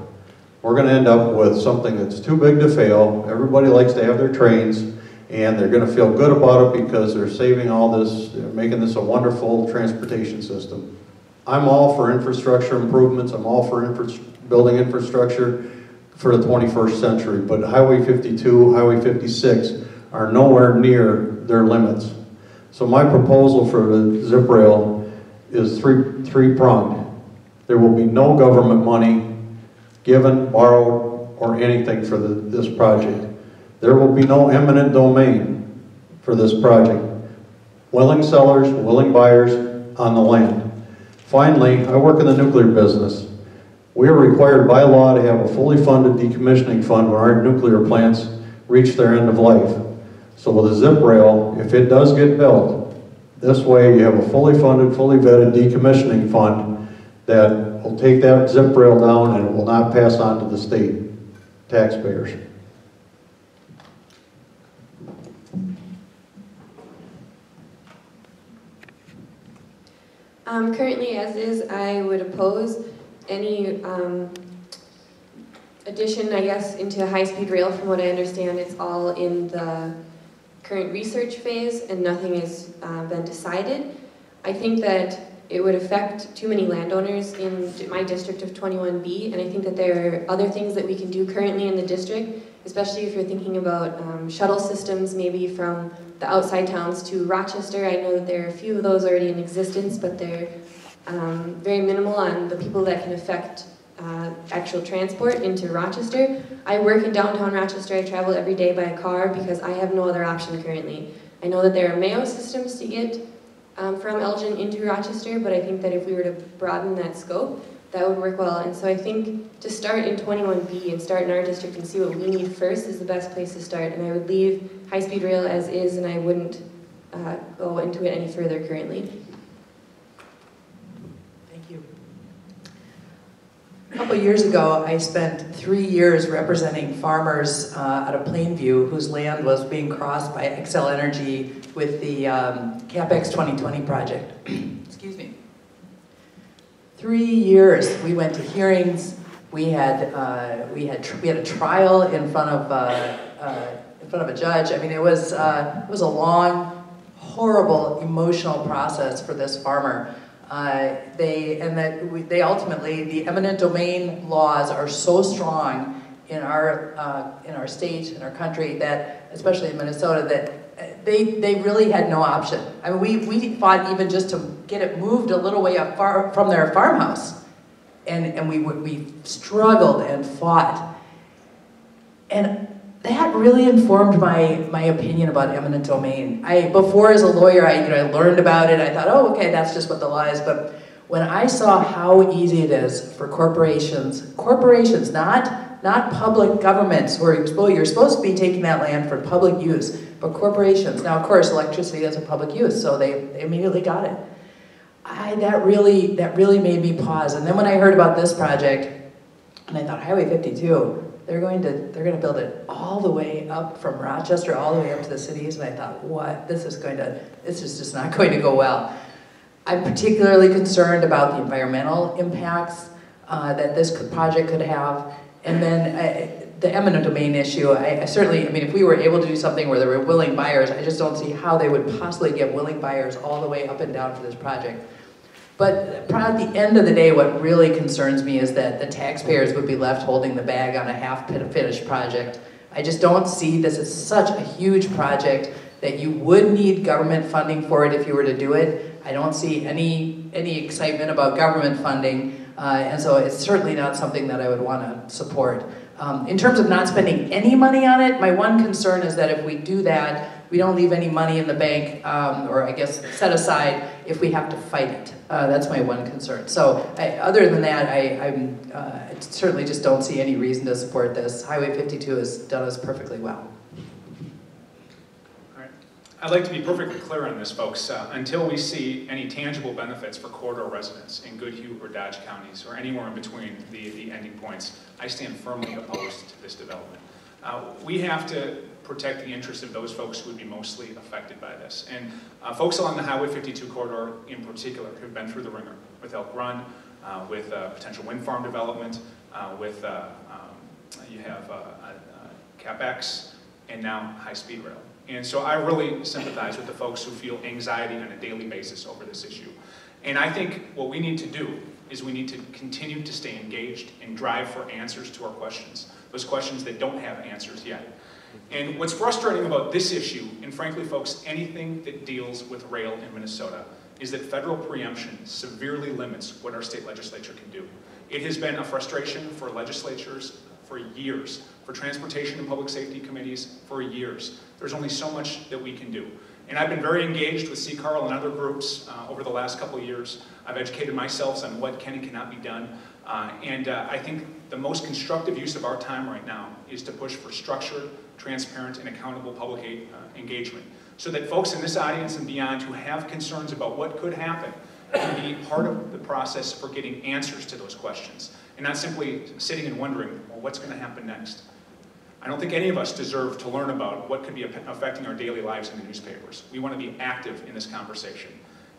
We're going to end up with something that's too big to fail. Everybody likes to have their trains, and they're going to feel good about it because they're saving all this, they're making this a wonderful transportation system. I'm all for infrastructure improvements. I'm all for building infrastructure for the 21st century, but Highway 52, Highway 56 are nowhere near their limits. So my proposal for the zip rail is three-pronged. There will be no government money given, borrowed, or anything for this project. There will be no eminent domain for this project. Willing sellers, willing buyers on the land. Finally, I work in the nuclear business. We are required by law to have a fully funded decommissioning fund when our nuclear plants reach their end of life. So with a zip rail, if it does get built, this way you have a fully funded, fully vetted decommissioning fund that will take that zip rail down and it will not pass on to the state taxpayers.
Currently, as is, I would oppose any addition, I guess, into high-speed rail. From what I understand, it's all in the current research phase and nothing has been decided. I think that it would affect too many landowners in my district of 21B, and I think that there are other things that we can do currently in the district, especially if you're thinking about shuttle systems maybe from the outside towns to Rochester. I know that there are a few of those already in existence, but they're very minimal on the people that can affect actual transport into Rochester. I work in downtown Rochester. I travel every day by a car because I have no other option currently. I know that there are Mayo systems to get from Elgin into Rochester, but I think that if we were to broaden that scope, that would work well. And so I think to start in 21B and start in our district and see what we need first is the best place to start. And I would leave high-speed rail as is, and I wouldn't go into it any further currently.
Thank you. A couple years ago, I spent 3 years representing farmers out of Plainview whose land was being crossed by Xcel Energy with the CapEx 2020 project. Excuse me. 3 years. We went to hearings. We had a trial in front of a judge. I mean, it was a long, horrible, emotional process for this farmer. They ultimately, the eminent domain laws are so strong in our state, in our country, that, especially in Minnesota, that they really had no option. I mean, we fought even just to get it moved a little way up far from their farmhouse, and we struggled and fought, and that really informed my opinion about eminent domain. Before as a lawyer, I learned about it. I thought, oh, okay, that's just what the law is. But when I saw how easy it is for corporations, not public governments, where you're supposed to be taking that land for public use, but corporations. Now, of course, electricity is a public use, so they immediately got it. That really made me pause. And then when I heard about this project, and I thought, Highway 52. They're going to build it all the way up from Rochester, all the way up to the cities, and I thought, what? This is just not going to go well. I'm particularly concerned about the environmental impacts that this project could have, and then the eminent domain issue. I mean, if we were able to do something where there were willing buyers, I just don't see how they would possibly get willing buyers all the way up and down for this project. But probably at the end of the day, what really concerns me is that the taxpayers would be left holding the bag on a half-finished project. I just don't see this as such a huge project that you would need government funding for it if you were to do it. I don't see any excitement about government funding, and so it's certainly not something that I would want to support. In terms of not spending any money on it, my one concern is that if we do that, we don't leave any money in the bank, or I guess set aside if we have to fight it. That's my one concern. So other than that, I certainly just don't see any reason to support this. Highway 52 has done us perfectly well.
All right. I'd like to be perfectly clear on this, folks. Until we see any tangible benefits for corridor residents in Goodhue or Dodge counties, or anywhere in between the ending points, I stand firmly opposed to this development. We have to protect the interests of those folks who would be mostly affected by this. And folks along the Highway 52 corridor in particular have been through the ringer with Elk Run, with potential wind farm development, with you have CapEx, and now high-speed rail. And so I really sympathize with the folks who feel anxiety on a daily basis over this issue. And I think what we need to do is we need to continue to stay engaged and drive for answers to our questions, those questions that don't have answers yet. And what's frustrating about this issue, and frankly folks, anything that deals with rail in Minnesota, is that federal preemption severely limits what our state legislature can do. It has been a frustration for legislatures for years, for transportation and public safety committees for years. There's only so much that we can do. And I've been very engaged with C. Carl and other groups over the last couple of years. I've educated myself on what can and cannot be done. I think the most constructive use of our time right now is to push for structured, transparent, and accountable public engagement, so that folks in this audience and beyond who have concerns about what could happen can be part of the process for getting answers to those questions, and not simply sitting and wondering, well, what's going to happen next? I don't think any of us deserve to learn about what could be affecting our daily lives in the newspapers. We want to be active in this conversation.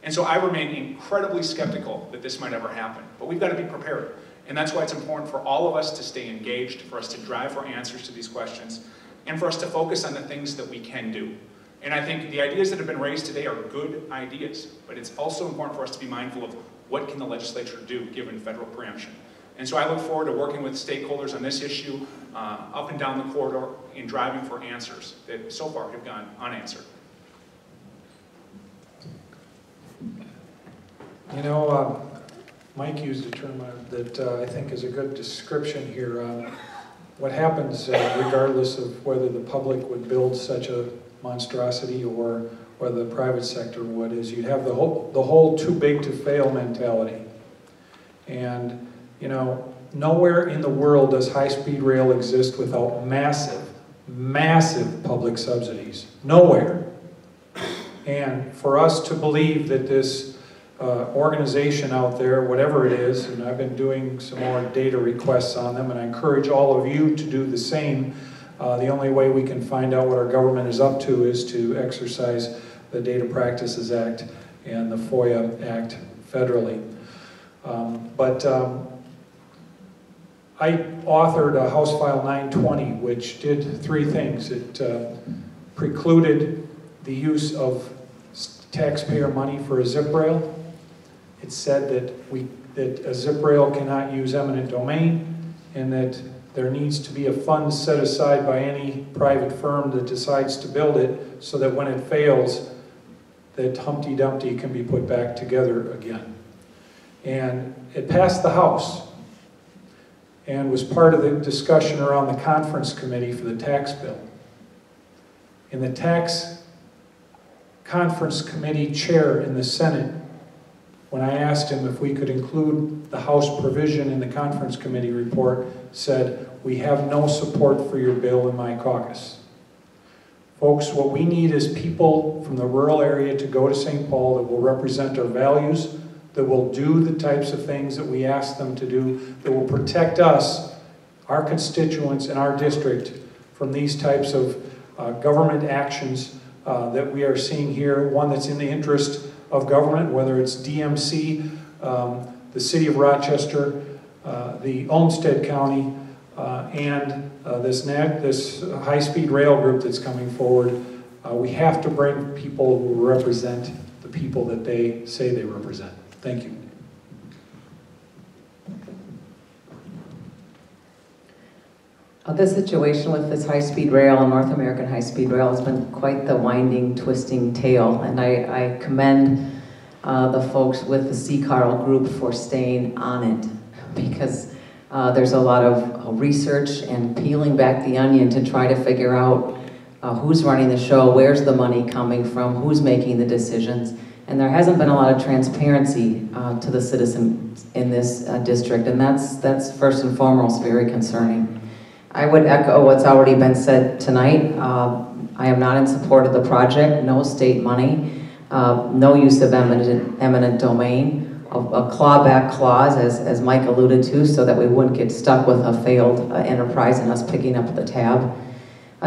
And so I remain incredibly skeptical that this might ever happen, but we've got to be prepared. And that's why it's important for all of us to stay engaged, for us to drive for answers to these questions, and for us to focus on the things that we can do. And I think the ideas that have been raised today are good ideas, but it's also important for us to be mindful of what can the legislature do given federal preemption. And so I look forward to working with stakeholders on this issue up and down the corridor in driving for answers that so far have gone unanswered.
You know, Mike used a term that I think is a good description here. What happens regardless of whether the public would build such a monstrosity or whether the private sector would, is you have the whole too big to fail mentality. And you know, nowhere in the world does high-speed rail exist without massive, massive public subsidies. Nowhere. And for us to believe that this organization out there, whatever it is, and I've been doing some more data requests on them, and I encourage all of you to do the same. The only way we can find out what our government is up to is to exercise the Data Practices Act and the FOIA Act federally. I authored a House File 920, which did three things. It precluded the use of taxpayer money for a zip rail. It said that a zip rail cannot use eminent domain, and that there needs to be a fund set aside by any private firm that decides to build it, so that when it fails, that Humpty Dumpty can be put back together again. And it passed the House and was part of the discussion around the conference committee for the tax bill. And the tax conference committee chair in the Senate, when I asked him if we could include the House provision in the conference committee report, said, "We have no support for your bill in my caucus." Folks, what we need is people from the rural area to go to St. Paul that will represent our values, that will do the types of things that we ask them to do, that will protect us, our constituents in our district, from these types of government actions that we are seeing here. One that's in the interest of government, whether it's DMC, the City of Rochester, the Olmsted County, and this high-speed rail group that's coming forward. We have to bring people who represent the people that they say they represent. Thank you.
The situation with this high-speed rail and North American high-speed rail has been quite the winding, twisting tale, and I commend the folks with the C. Carl group for staying on it, because there's a lot of research and peeling back the onion to try to figure out who's running the show, where's the money coming from, who's making the decisions, and there hasn't been a lot of transparency to the citizens in this district, and that's first and foremost very concerning. I would echo what's already been said tonight. I am not in support of the project, no state money, no use of eminent domain, a clawback clause, as Mike alluded to, so that we wouldn't get stuck with a failed enterprise and us picking up the tab.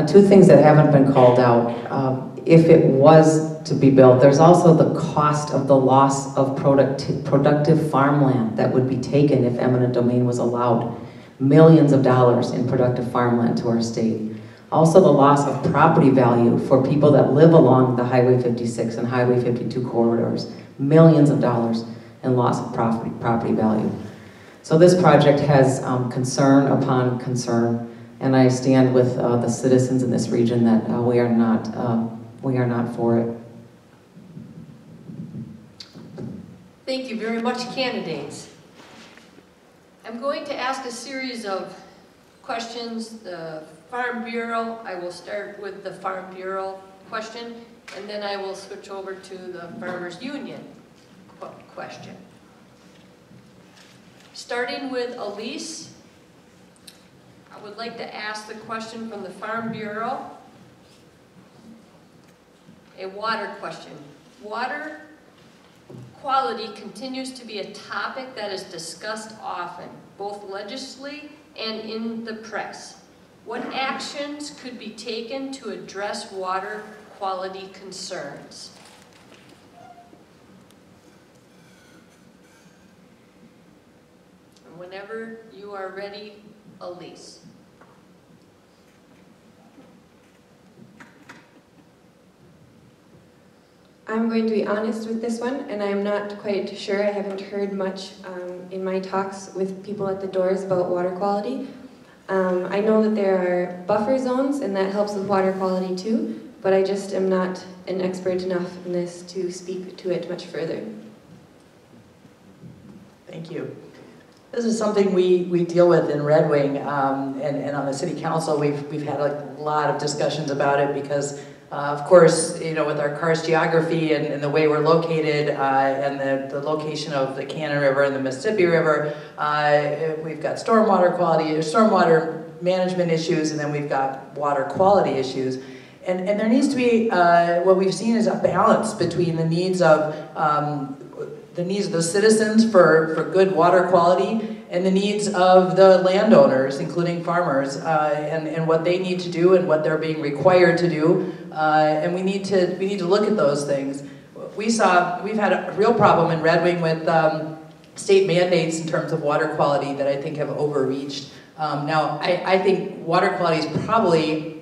Two things that haven't been called out. If it was to be built, there's also the cost of the loss of productive farmland that would be taken if eminent domain was allowed. Millions of dollars in productive farmland to our state. Also the loss of property value for people that live along the Highway 56 and Highway 52 corridors. Millions of dollars in loss of property value. So this project has concern upon concern, and I stand with the citizens in this region that we are not for it.
Thank you very much, candidates. I'm going to ask a series of questions. The Farm Bureau, I will start with the Farm Bureau question, and then I will switch over to the Farmers Union question. Starting with Elise, I would like to ask the question from the Farm Bureau. A water question. Water quality continues to be a topic that is discussed often, both legislatively and in the press. What actions could be taken to address water quality concerns? And whenever you are ready, Elise.
I'm going to be honest with this one, and I'm not quite sure. I haven't heard much in my talks with people at the doors about water quality. I know that there are buffer zones, and that helps with water quality too, but I just am not an expert enough in this to speak to it much further.
Thank you. This is something we deal with in Red Wing, and on the city council we've had a lot of discussions about it because of course, you know, with our karst geography and the way we're located and the location of the Cannon River and the Mississippi River, we've got stormwater quality, stormwater management issues, and then we've got water quality issues. And there needs to be, what we've seen is a balance between the needs of the citizens for good water quality and the needs of the landowners, including farmers, and what they need to do and what they're being required to do. And we need to look at those things. We've had a real problem in Red Wing with state mandates in terms of water quality that I think have overreached. Now, I think water quality is probably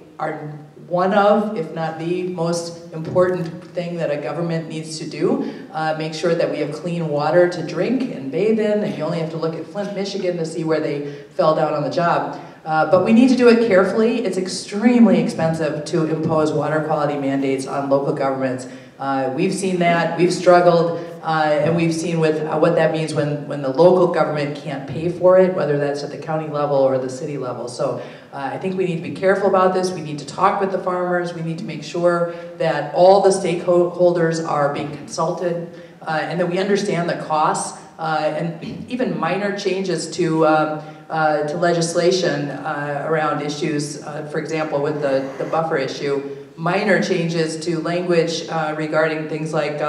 one of, if not the most important thing that a government needs to do. Make sure that we have clean water to drink and bathe in, and you only have to look at Flint, Michigan to see where they fell down on the job. But we need to do it carefully. It's extremely expensive to impose water quality mandates on local governments. We've seen that, we've struggled, and we've seen with what that means when the local government can't pay for it, whether that's at the county level or the city level. So I think we need to be careful about this. We need to talk with the farmers. We need to make sure that all the stakeholders are being consulted and that we understand the costs and even minor changes to legislation around issues, for example, with the buffer issue, minor changes to language regarding things like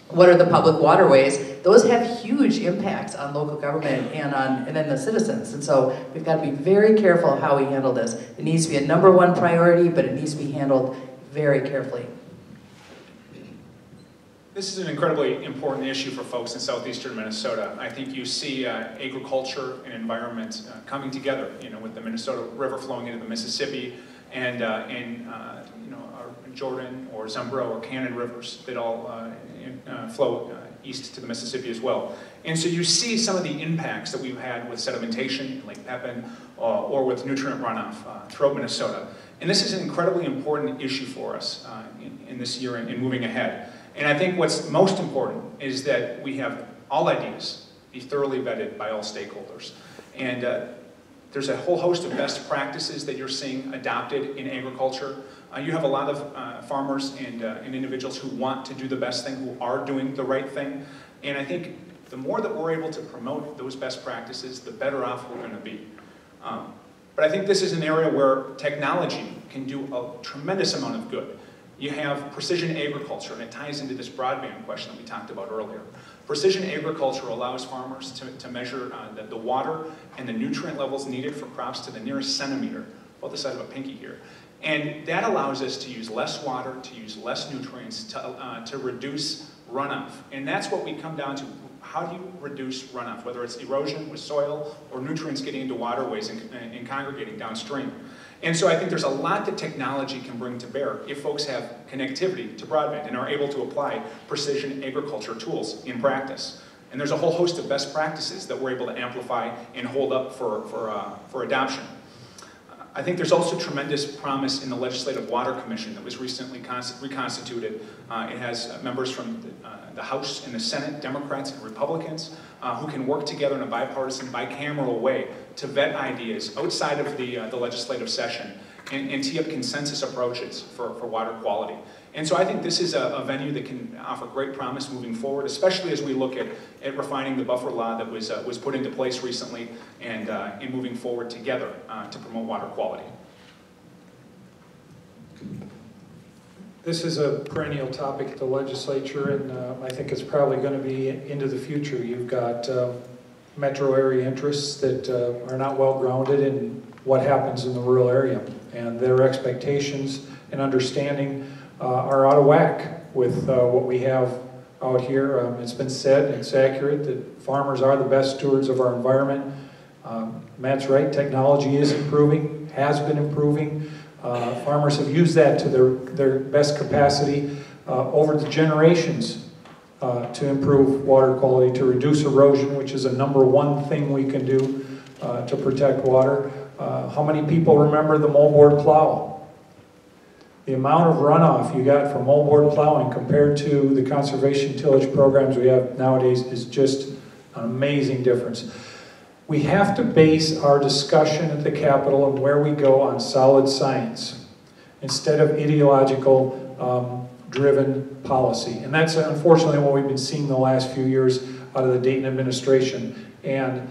what are the public waterways. Those have huge impacts on local government and then the citizens. And so we've got to be very careful how we handle this. It needs to be a #1 priority, but it needs to be handled very carefully.
This is an incredibly important issue for folks in southeastern Minnesota. I think you see agriculture and environment coming together, you know, with the Minnesota River flowing into the Mississippi and you know, our Jordan or Zumbro or Cannon rivers that all flow east to the Mississippi as well. And so you see some of the impacts that we've had with sedimentation in Lake Pepin or with nutrient runoff throughout Minnesota. And this is an incredibly important issue for us in this year and moving ahead. And I think what's most important is that we have all ideas be thoroughly vetted by all stakeholders. And there's a whole host of best practices that you're seeing adopted in agriculture. You have a lot of farmers and individuals who want to do the best thing, who are doing the right thing. And I think the more that we're able to promote those best practices, the better off we're going to be. But I think this is an area where technology can do a tremendous amount of good. You have precision agriculture, and it ties into this broadband question that we talked about earlier. Precision agriculture allows farmers to measure the water and the nutrient levels needed for crops to the nearest centimeter, about the size of a pinky here. And that allows us to use less water, to use less nutrients, to reduce runoff. And that's what we come down to. How do you reduce runoff, whether it's erosion with soil or nutrients getting into waterways and congregating downstream? And so I think there's a lot that technology can bring to bear if folks have connectivity to broadband and are able to apply precision agriculture tools in practice. And there's a whole host of best practices that we're able to amplify and hold up for adoption. I think there's also tremendous promise in the Legislative Water Commission that was recently reconstituted. It has members from the House and the Senate, Democrats and Republicans, who can work together in a bipartisan, bicameral way to vet ideas outside of the legislative session and tee up consensus approaches for water quality. And so I think this is a venue that can offer great promise moving forward, especially as we look at refining the buffer law that was put into place recently and moving forward together to promote water quality.
This is a perennial topic at the legislature, and I think it's probably going to be into the future. You've got metro area interests that are not well grounded in what happens in the rural area, and their expectations and understanding are out of whack with what we have out here. It's been said, and it's accurate, that farmers are the best stewards of our environment. Matt's right, technology is improving, has been improving. Farmers have used that to their best capacity over the generations to improve water quality, to reduce erosion, which is a #1 thing we can do to protect water. How many people remember the moldboard plow? The amount of runoff you got from moldboard plowing compared to the conservation tillage programs we have nowadays is just an amazing difference. We have to base our discussion at the Capitol and where we go on solid science instead of ideological driven policy. And that's unfortunately what we've been seeing the last few years out of the Dayton administration. And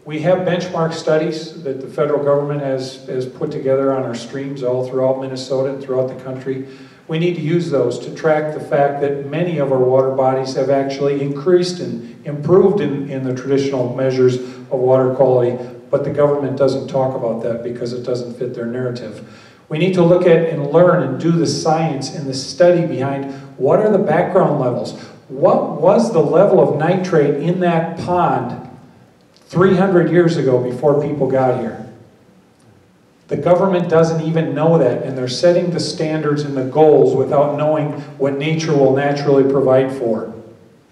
we have benchmark studies that the federal government has put together on our streams all throughout Minnesota and throughout the country. We need to use those to track the fact that many of our water bodies have actually increased and improved in the traditional measures of water quality, but the government doesn't talk about that because it doesn't fit their narrative. We need to look at and learn and do the science and the study behind what are the background levels. What was the level of nitrate in that pond 300 years ago before people got here? The government doesn't even know that, and they're setting the standards and the goals without knowing what nature will naturally provide for.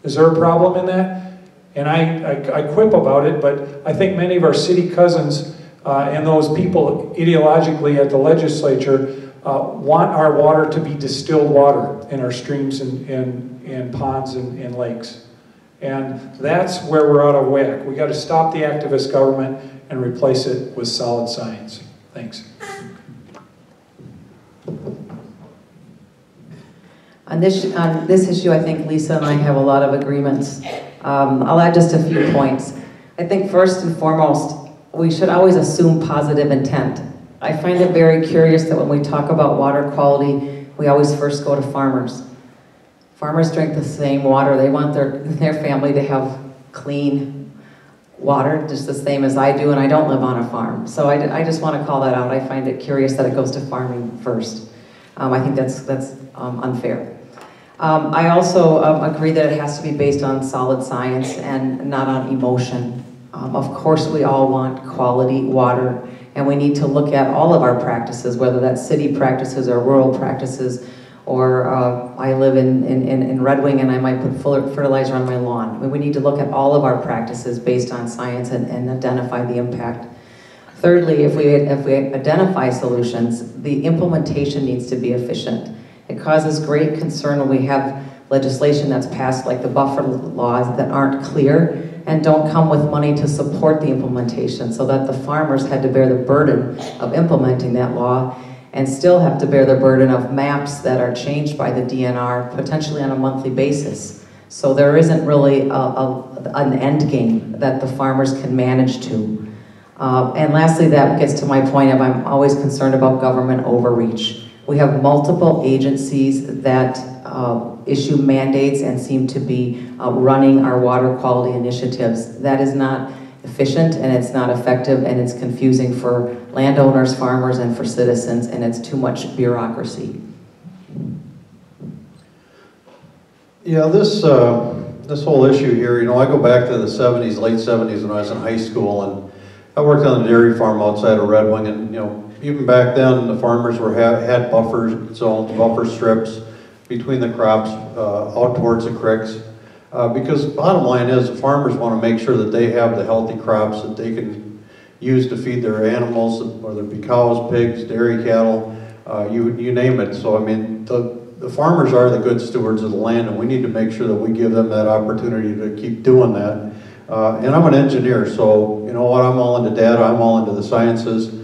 Is there a problem in that? And I quip about it, but I think many of our city cousins and those people ideologically at the legislature want our water to be distilled water in our streams and ponds and lakes. And that's where we're out of whack. We got to stop the activist government and replace it with solid science. Thanks.
On this issue, I think Lisa and I have a lot of agreements. I'll add just a few points. I think first and foremost, we should always assume positive intent. I find it very curious that when we talk about water quality, we always first go to farmers. Farmers drink the same water. They want their family to have clean water, just the same as I do, and I don't live on a farm. So I just want to call that out. I find it curious that it goes to farming first. I think that's unfair. I also agree that it has to be based on solid science and not on emotion. Of course, we all want quality water, and we need to look at all of our practices, whether that's city practices or rural practices. Or I live in Red Wing and I might put fertilizer on my lawn. I mean, we need to look at all of our practices based on science and identify the impact. Thirdly, if we identify solutions, the implementation needs to be efficient. It causes great concern when we have legislation that's passed, like the buffer laws, that aren't clear and don't come with money to support the implementation, so that the farmers had to bear the burden of implementing that law and still have to bear the burden of maps that are changed by the DNR, potentially on a monthly basis. So there isn't really an end game that the farmers can manage to. And lastly, that gets to my point of I'm always concerned about government overreach. We have multiple agencies that issue mandates and seem to be running our water quality initiatives. That is not efficient, and it's not effective, and it's confusing for landowners, farmers, and for citizens, and it's too much bureaucracy.
Yeah, this whole issue here, you know, I go back to the 70s, late 70s when I was in high school, and I worked on a dairy farm outside of Red Wing, and you know, even back then the farmers had buffer zones, buffer strips between the crops out towards the creeks. Because bottom line is the farmers want to make sure that they have the healthy crops that they can use to feed their animals, whether it be cows, pigs, dairy cattle, you name it. So I mean, the farmers are the good stewards of the land, and we need to make sure that we give them that opportunity to keep doing that. And I'm an engineer, so you know what, I'm all into data, I'm all into the sciences.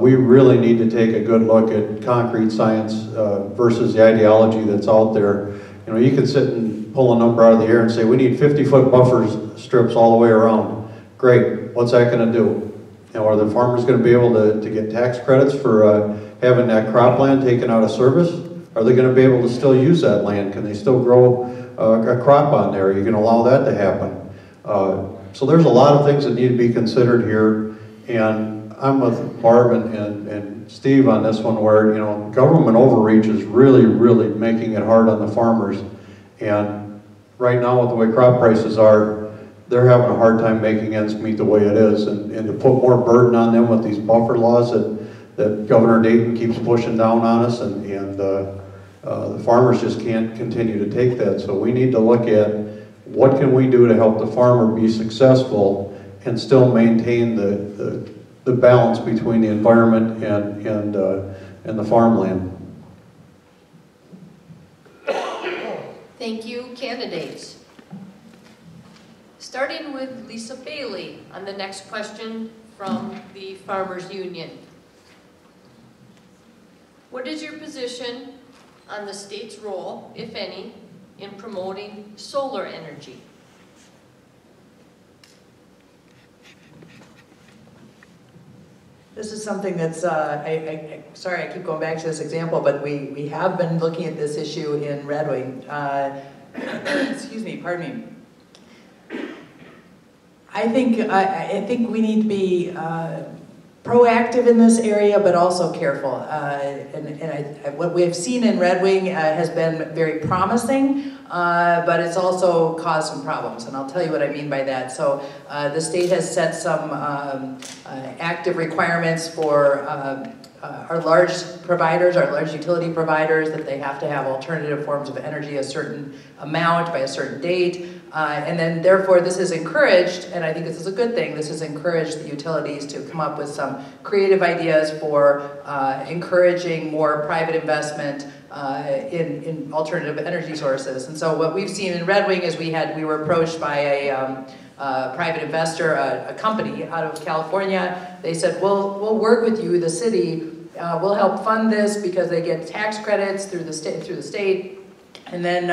We really need to take a good look at concrete science versus the ideology that's out there. You know, you can sit and pull a number out of the air and say, we need 50-foot buffer strips all the way around. Great, what's that going to do? You know, are the farmers going to be able to get tax credits for having that cropland taken out of service? Are they going to be able to still use that land? Can they still grow a crop on there? Are you going to allow that to happen? So there's a lot of things that need to be considered here, and I'm with Barb and Steve on this one, where you know, government overreach is really making it hard on the farmers. And right now, with the way crop prices are, they're having a hard time making ends meet the way it is, and to put more burden on them with these buffer laws that Governor Dayton keeps pushing down on us, and the farmers just can't continue to take that. So we need to look at what can we do to help the farmer be successful and still maintain the balance between the environment and the farmland.
Thank you, candidates. Starting with Lisa Bailey on the next question from the Farmers Union. What is your position on the state's role, if any, in promoting solar energy?
This is something that's, sorry I keep going back to this example, but we have been looking at this issue in Red Wing. Excuse me, pardon me. I think we need to be proactive in this area, but also careful. What we have seen in Red Wing has been very promising, but it's also caused some problems, and I'll tell you what I mean by that. So the state has set some active requirements for our large providers, our large utility providers, that they have to have alternative forms of energy a certain amount by a certain date. And then therefore this is encouraged, and I think this is a good thing, this has encouraged the utilities to come up with some creative ideas for encouraging more private investment in alternative energy sources. And so what we've seen in Red Wing is we were approached by a private investor, a company out of California. They said, we'll work with you, the city, we'll help fund this because they get tax credits through the state. And then,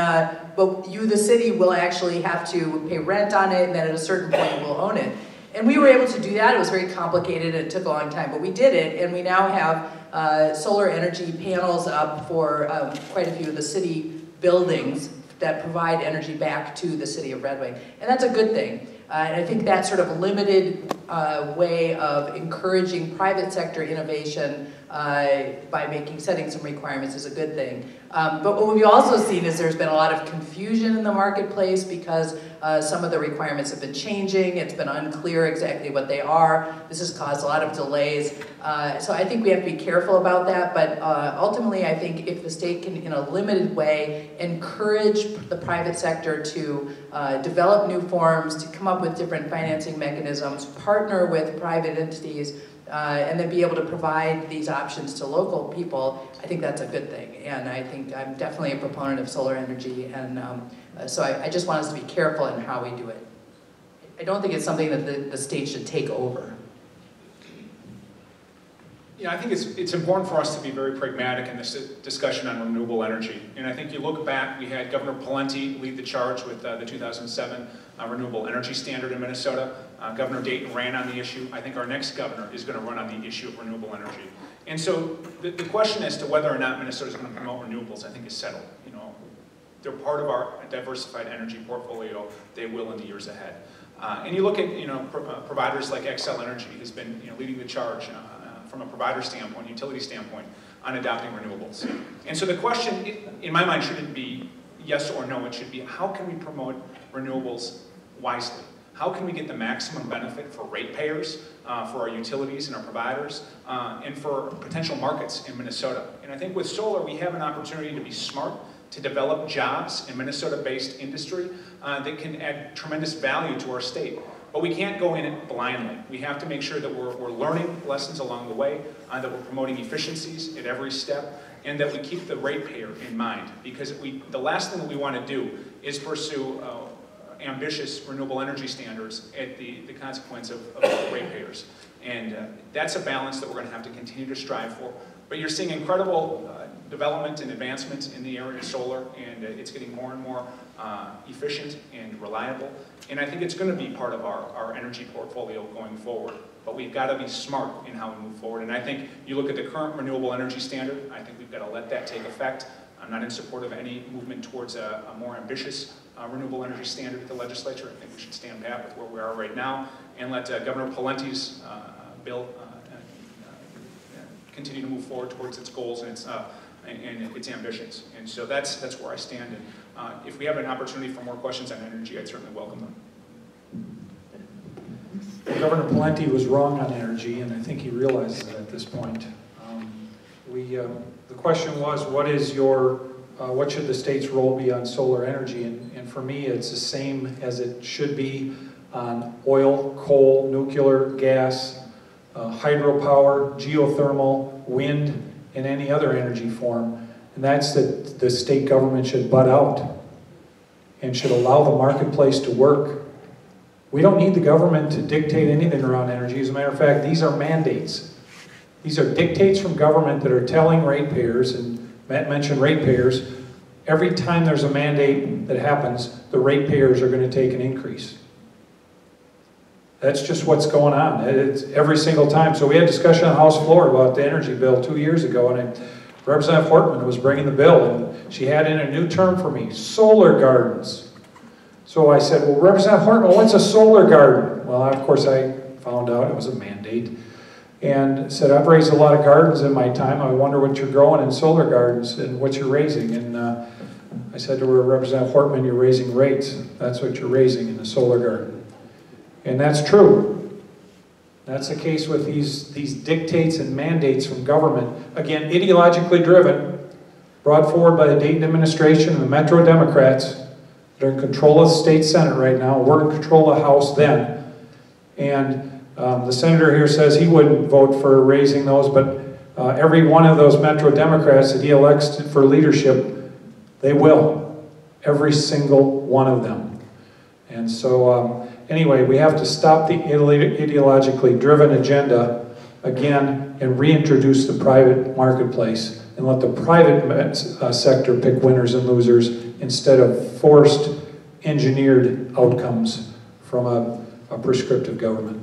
but you, the city, will actually have to pay rent on it, and then at a certain point we'll own it. And we were able to do that. It was very complicated, and it took a long time, but we did it, and we now have solar energy panels up for quite a few of the city buildings that provide energy back to the city of Red Wing. And that's a good thing. And I think that sort of limited way of encouraging private sector innovation by setting some requirements is a good thing. But what we've also seen is there's been a lot of confusion in the marketplace because some of the requirements have been changing. It's been unclear exactly what they are. This has caused a lot of delays. So I think we have to be careful about that. But ultimately, I think if the state can, in a limited way, encourage the private sector to develop new forms, to come up with different financing mechanisms, partner with private entities, and then be able to provide these options to local people, I think that's a good thing. And I think I'm definitely a proponent of solar energy, and so I just want us to be careful in how we do it. I don't think it's something that the state should take over.
Yeah, I think it's important for us to be very pragmatic in this discussion on renewable energy. And I think you look back, we had Governor Pawlenty lead the charge with the 2007 Renewable Energy Standard in Minnesota. Governor Dayton ran on the issue. I think our next governor is going to run on the issue of renewable energy. And so the question as to whether or not Minnesota is going to promote renewables, I think, is settled. You know, they're part of our diversified energy portfolio. They will in the years ahead. And you look at providers like Xcel Energy, who's been leading the charge from a provider standpoint, utility standpoint, on adopting renewables. And so the question, in my mind, shouldn't be yes or no. It should be, how can we promote renewables wisely? How can we get the maximum benefit for ratepayers, for our utilities and our providers, and for potential markets in Minnesota? And I think with solar, we have an opportunity to be smart, to develop jobs in Minnesota-based industry that can add tremendous value to our state. But we can't go in it blindly. We have to make sure that we're learning lessons along the way, that we're promoting efficiencies at every step, and that we keep the ratepayer in mind. Because the last thing that we want to do is pursue ambitious renewable energy standards at the consequence of ratepayers. And that's a balance that we're going to have to continue to strive for. But you're seeing incredible development and advancement in the area of solar, and it's getting more and more efficient and reliable. And I think it's going to be part of our energy portfolio going forward. But we've got to be smart in how we move forward. And I think you look at the current renewable energy standard, I think we've got to let that take effect. I'm not in support of any movement towards a more ambitious renewable energy standard at the legislature. I think we should stand pat with where we are right now and let Governor Pawlenty's bill continue to move forward towards its goals and its ambitions. And so that's where I stand. And if we have an opportunity for more questions on energy, I'd certainly welcome them.
Governor Pawlenty was wrong on energy, and I think he realizes it at this point. The question was, what should the state's role be on solar energy? And for me, it's the same as it should be on oil, coal, nuclear, gas, hydropower, geothermal, wind, and any other energy form. And that's that the state government should butt out and should allow the marketplace to work. We don't need the government to dictate anything around energy. As a matter of fact, these are mandates. These are dictates from government that are telling ratepayers, and Matt mentioned ratepayers, every time there's a mandate that happens, the ratepayers are going to take an increase. That's just what's going on. It's every single time. So we had discussion on the House floor about the energy bill 2 years ago, and Representative Hortman was bringing the bill, and she had in a new term for me, solar gardens. So I said, well, Representative Hortman, what's a solar garden? Well, of course, I found out it was a mandate. And said, I've raised a lot of gardens in my time. I wonder what you're growing in solar gardens and what you're raising. And I said to her, Representative Hortman, you're raising rates. That's what you're raising in a solar garden. And that's true. That's the case with these dictates and mandates from government. Again, ideologically driven, brought forward by the Dayton administration and the Metro Democrats that are in control of the state Senate right now. We're in control of the House then. And the senator here says he wouldn't vote for raising those, but every one of those Metro Democrats that he elects for leadership, they will. Every single one of them. And so, anyway, we have to stop the ideologically driven agenda again and reintroduce the private marketplace and let the private sector pick winners and losers instead of forced, engineered outcomes from a prescriptive government.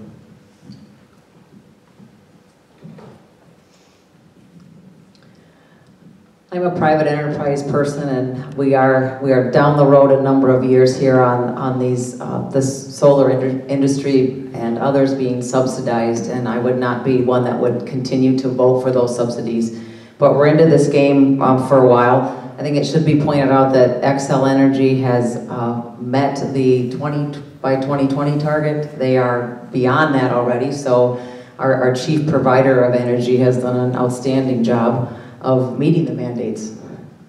I'm a private enterprise person, and we are down the road a number of years here on these this solar industry and others being subsidized, and I would not be one that would continue to vote for those subsidies. But we're into this game for a while. I think it should be pointed out that Xcel Energy has met the by 2020 target. They are beyond that already, so our chief provider of energy has done an outstanding job of meeting the mandates.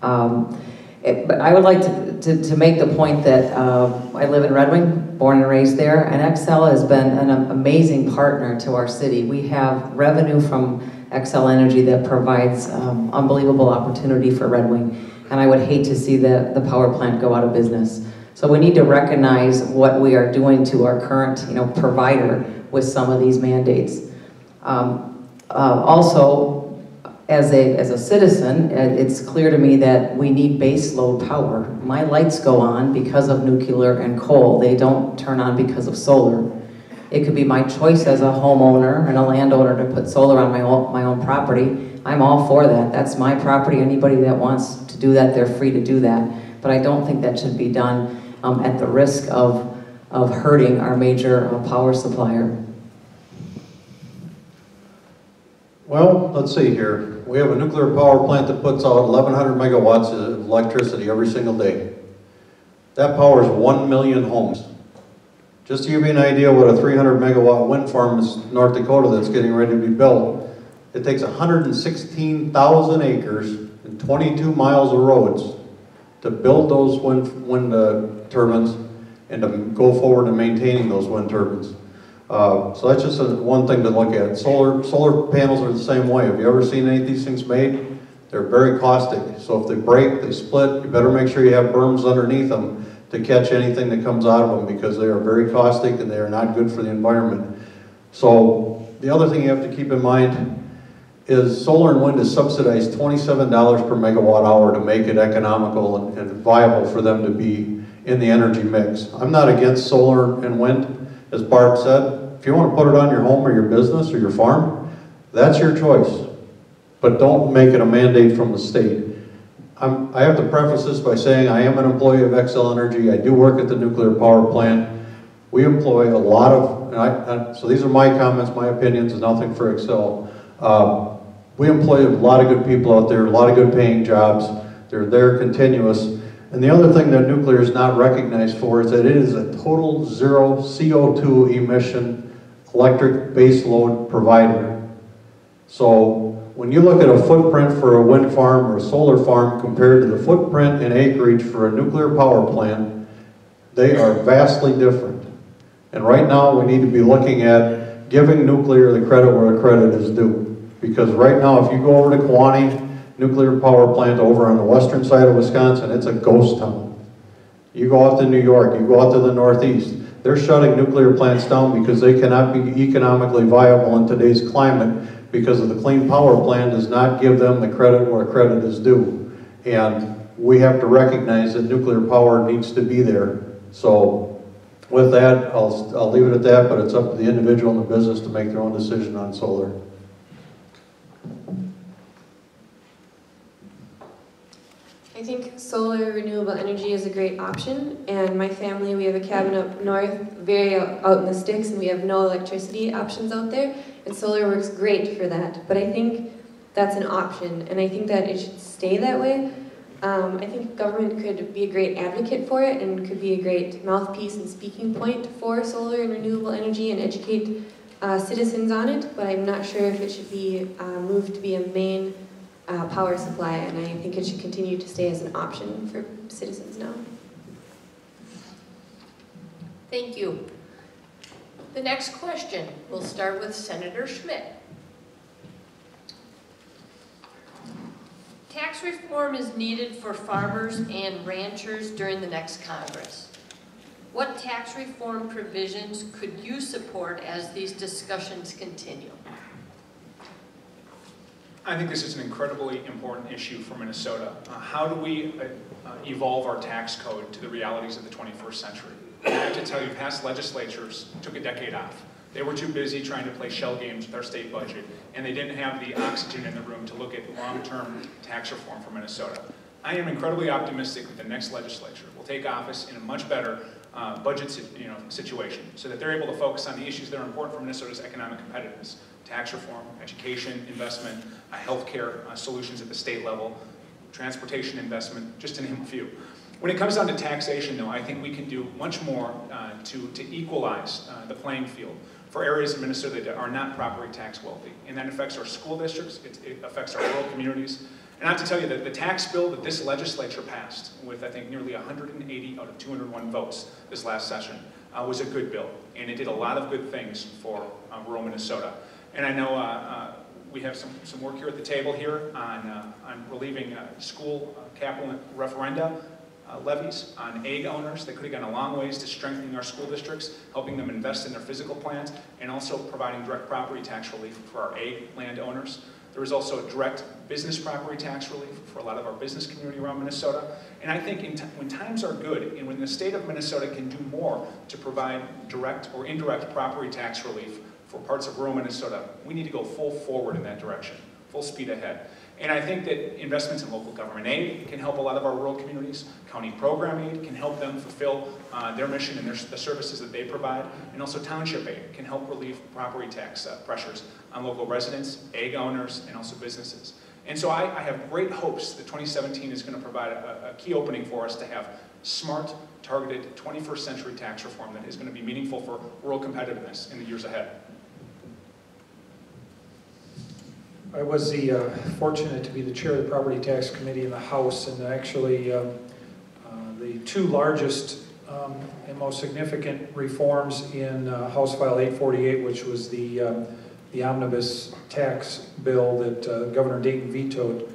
But I would like to make the point that I live in Red Wing, born and raised there, and Xcel has been an amazing partner to our city. We have revenue from Xcel Energy that provides unbelievable opportunity for Red Wing, and I would hate to see the power plant go out of business. So we need to recognize what we are doing to our current provider with some of these mandates. Also, as a citizen, it's clear to me that we need base load power. My lights go on because of nuclear and coal. They don't turn on because of solar. It could be my choice as a homeowner and a landowner to put solar on my own property. I'm all for that. That's my property. Anybody that wants to do that, they're free to do that. But I don't think that should be done at the risk of hurting our major power supplier.
Well, let's see here. We have a nuclear power plant that puts out 1,100 megawatts of electricity every single day. That powers 1 million homes. Just to give you an idea what a 300 megawatt wind farm is in North Dakota that's getting ready to be built, it takes 116,000 acres and 22 miles of roads to build those wind turbines and to go forward in maintaining those wind turbines. So that's just one thing to look at. Solar panels are the same way. Have you ever seen any of these things made? They're very caustic. So if they break, they split, you better make sure you have berms underneath them to catch anything that comes out of them, because they are very caustic and they are not good for the environment. So the other thing you have to keep in mind is solar and wind is subsidized $27 per megawatt hour to make it economical and viable for them to be in the energy mix. I'm not against solar and wind, as Barb said. If you want to put it on your home or your business or your farm, that's your choice. But don't make it a mandate from the state. I have to preface this by saying I am an employee of Xcel Energy. I do work at the nuclear power plant. We employ a lot of, so these are my comments, my opinions, and nothing for Xcel. We employ a lot of good people out there, a lot of good paying jobs. They're there continuous. And the other thing that nuclear is not recognized for is that it is a total zero CO2 emission electric baseload provider. So when you look at a footprint for a wind farm or a solar farm compared to the footprint and acreage for a nuclear power plant, they are vastly different. And right now we need to be looking at giving nuclear the credit where the credit is due. Because right now if you go over to Kewanee nuclear power plant over on the western side of Wisconsin, it's a ghost town. You go out to New York, you go out to the Northeast, they're shutting nuclear plants down because they cannot be economically viable in today's climate, because of the Clean Power Plan does not give them the credit where credit is due. And we have to recognize that nuclear power needs to be there. So with that, I'll leave it at that, but it's up to the individual and the business to make their own decision on solar.
I think solar renewable energy is a great option, and my family, we have a cabin up north, very out in the sticks, and we have no electricity options out there, and solar works great for that. But I think that's an option, and I think that it should stay that way. I think government could be a great advocate for it and could be a great mouthpiece and speaking point for solar and renewable energy and educate citizens on it, but I'm not sure if it should be moved to be a main power supply, and I think it should continue to stay as an option for citizens now.
Thank you. The next question, we'll start with Senator Schmidt. Tax reform is needed for farmers and ranchers during the next Congress. What tax reform provisions could you support as these discussions continue?
I think this is an incredibly important issue for Minnesota. How do we evolve our tax code to the realities of the 21st century? I have to tell you, past legislatures took a decade off. They were too busy trying to play shell games with our state budget, and they didn't have the oxygen in the room to look at long-term tax reform for Minnesota. I am incredibly optimistic that the next legislature will take office in a much better budget situation, so that they're able to focus on the issues that are important for Minnesota's economic competitiveness: tax reform, education investment, healthcare solutions at the state level, transportation investment, just to name a few. When it comes down to taxation, though, I think we can do much more to equalize the playing field for areas of Minnesota that are not properly tax wealthy. And that affects our school districts, it affects our rural communities. And I have to tell you that the tax bill that this legislature passed, with I think nearly 180 out of 201 votes this last session, was a good bill. And it did a lot of good things for rural Minnesota. And I know we have some work here at the table here on relieving school capital referenda levies on egg owners that could have gone a long ways to strengthening our school districts, helping them invest in their physical plant, and also providing direct property tax relief for our egg land owners. There was also a direct business property tax relief for a lot of our business community around Minnesota. And I think when times are good, and when the state of Minnesota can do more to provide direct or indirect property tax relief for parts of rural Minnesota, we need to go full forward in that direction, full speed ahead. And I think that investments in local government aid can help a lot of our rural communities. County program aid can help them fulfill their mission and the services that they provide. And also township aid can help relieve property tax pressures on local residents, egg owners, and also businesses. And so I have great hopes that 2017 is going to provide a key opening for us to have smart, targeted 21st century tax reform that is going to be meaningful for rural competitiveness in the years ahead.
I was fortunate to be the chair of the Property Tax Committee in the House, and actually the two largest and most significant reforms in House File 848, which was the omnibus tax bill that Governor Dayton vetoed,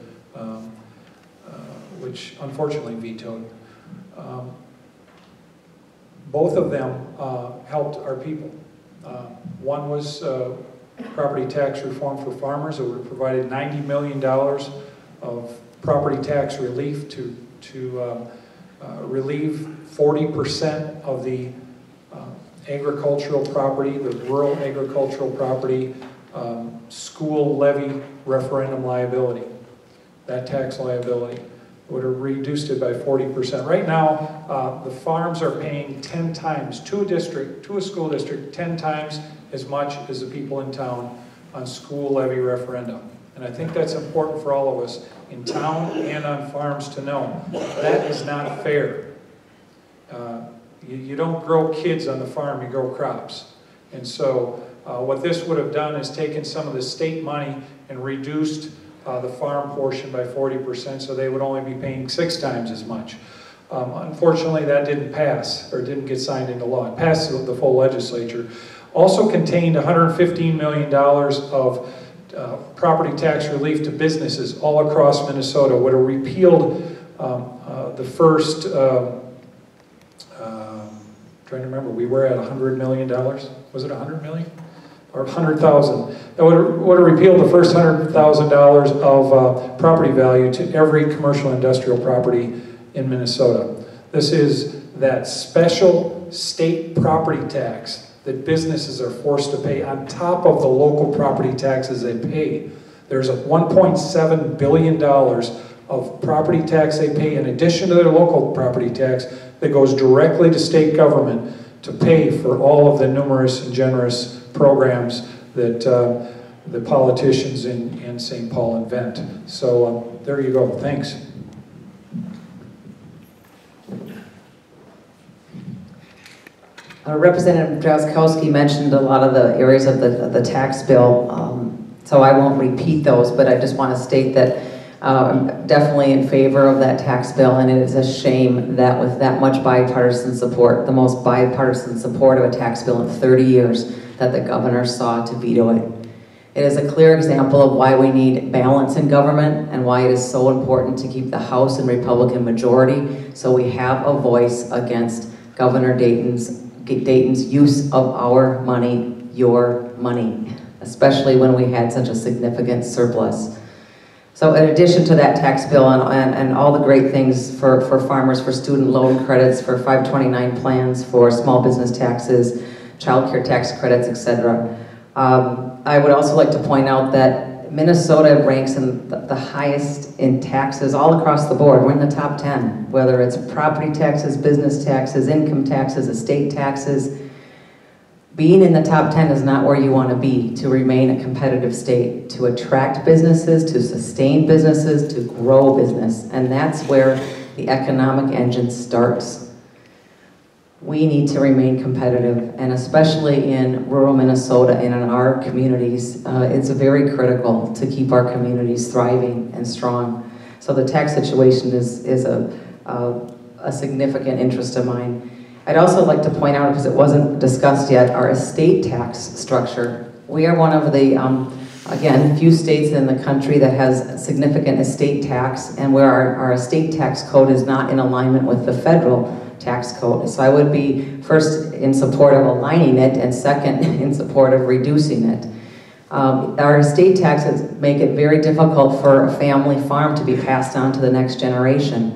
which unfortunately vetoed. Both of them helped our people. One was property tax reform for farmers. It would have provided $90 million of property tax relief to relieve 40% of the agricultural property, the rural agricultural property, school levy referendum liability, that tax liability. It would have reduced it by 40%. Right now, the farms are paying 10 times, to a school district, 10 times as much as the people in town on school levy referendum. And I think that's important for all of us in town and on farms to know. That is not fair. You don't grow kids on the farm, you grow crops. And so what this would have done is taken some of the state money and reduced the farm portion by 40%, so they would only be paying 6 times as much. Unfortunately, that didn't pass, or didn't get signed into law. It passed the full legislature. Also contained $115 million of property tax relief to businesses all across Minnesota. Would have repealed the first, trying to remember, we were at $100 million. Was it $100 million? Or 100,000. That would have repealed the first $100,000 of property value to every commercial industrial property in Minnesota. This is that special state property tax that businesses are forced to pay on top of the local property taxes they pay. There's a $1.7 billion of property tax they pay in addition to their local property tax that goes directly to state government to pay for all of the numerous and generous programs that the politicians in St. Paul invent. So there you go. Thanks.
Representative Drazkowski mentioned a lot of the areas of the tax bill, so I won't repeat those, but I just want to state that I'm definitely in favor of that tax bill, and it is a shame that with that much bipartisan support, the most bipartisan support of a tax bill in 30 years, that the governor saw to veto it. It is a clear example of why we need balance in government and why it is so important to keep the House and Republican majority so we have a voice against Governor Dayton's use of our money, your money, especially when we had such a significant surplus. So in addition to that tax bill and all the great things for farmers, for student loan credits, for 529 plans, for small business taxes, child care tax credits, etc. I would also like to point out that Minnesota ranks in the highest in taxes all across the board. We're in the top 10, whether it's property taxes, business taxes, income taxes, estate taxes. Being in the top 10 is not where you want to be to remain a competitive state, to attract businesses, to sustain businesses, to grow business. And that's where the economic engine starts. We need to remain competitive, and especially in rural Minnesota and in our communities, it's very critical to keep our communities thriving and strong. So the tax situation is a significant interest of mine. I'd also like to point out, because it wasn't discussed yet, our estate tax structure. We are one of the, again, few states in the country that has significant estate tax, and where our estate tax code is not in alignment with the federal tax code. So I would be first in support of aligning it, and second in support of reducing it. Our estate taxes make it very difficult for a family farm to be passed on to the next generation.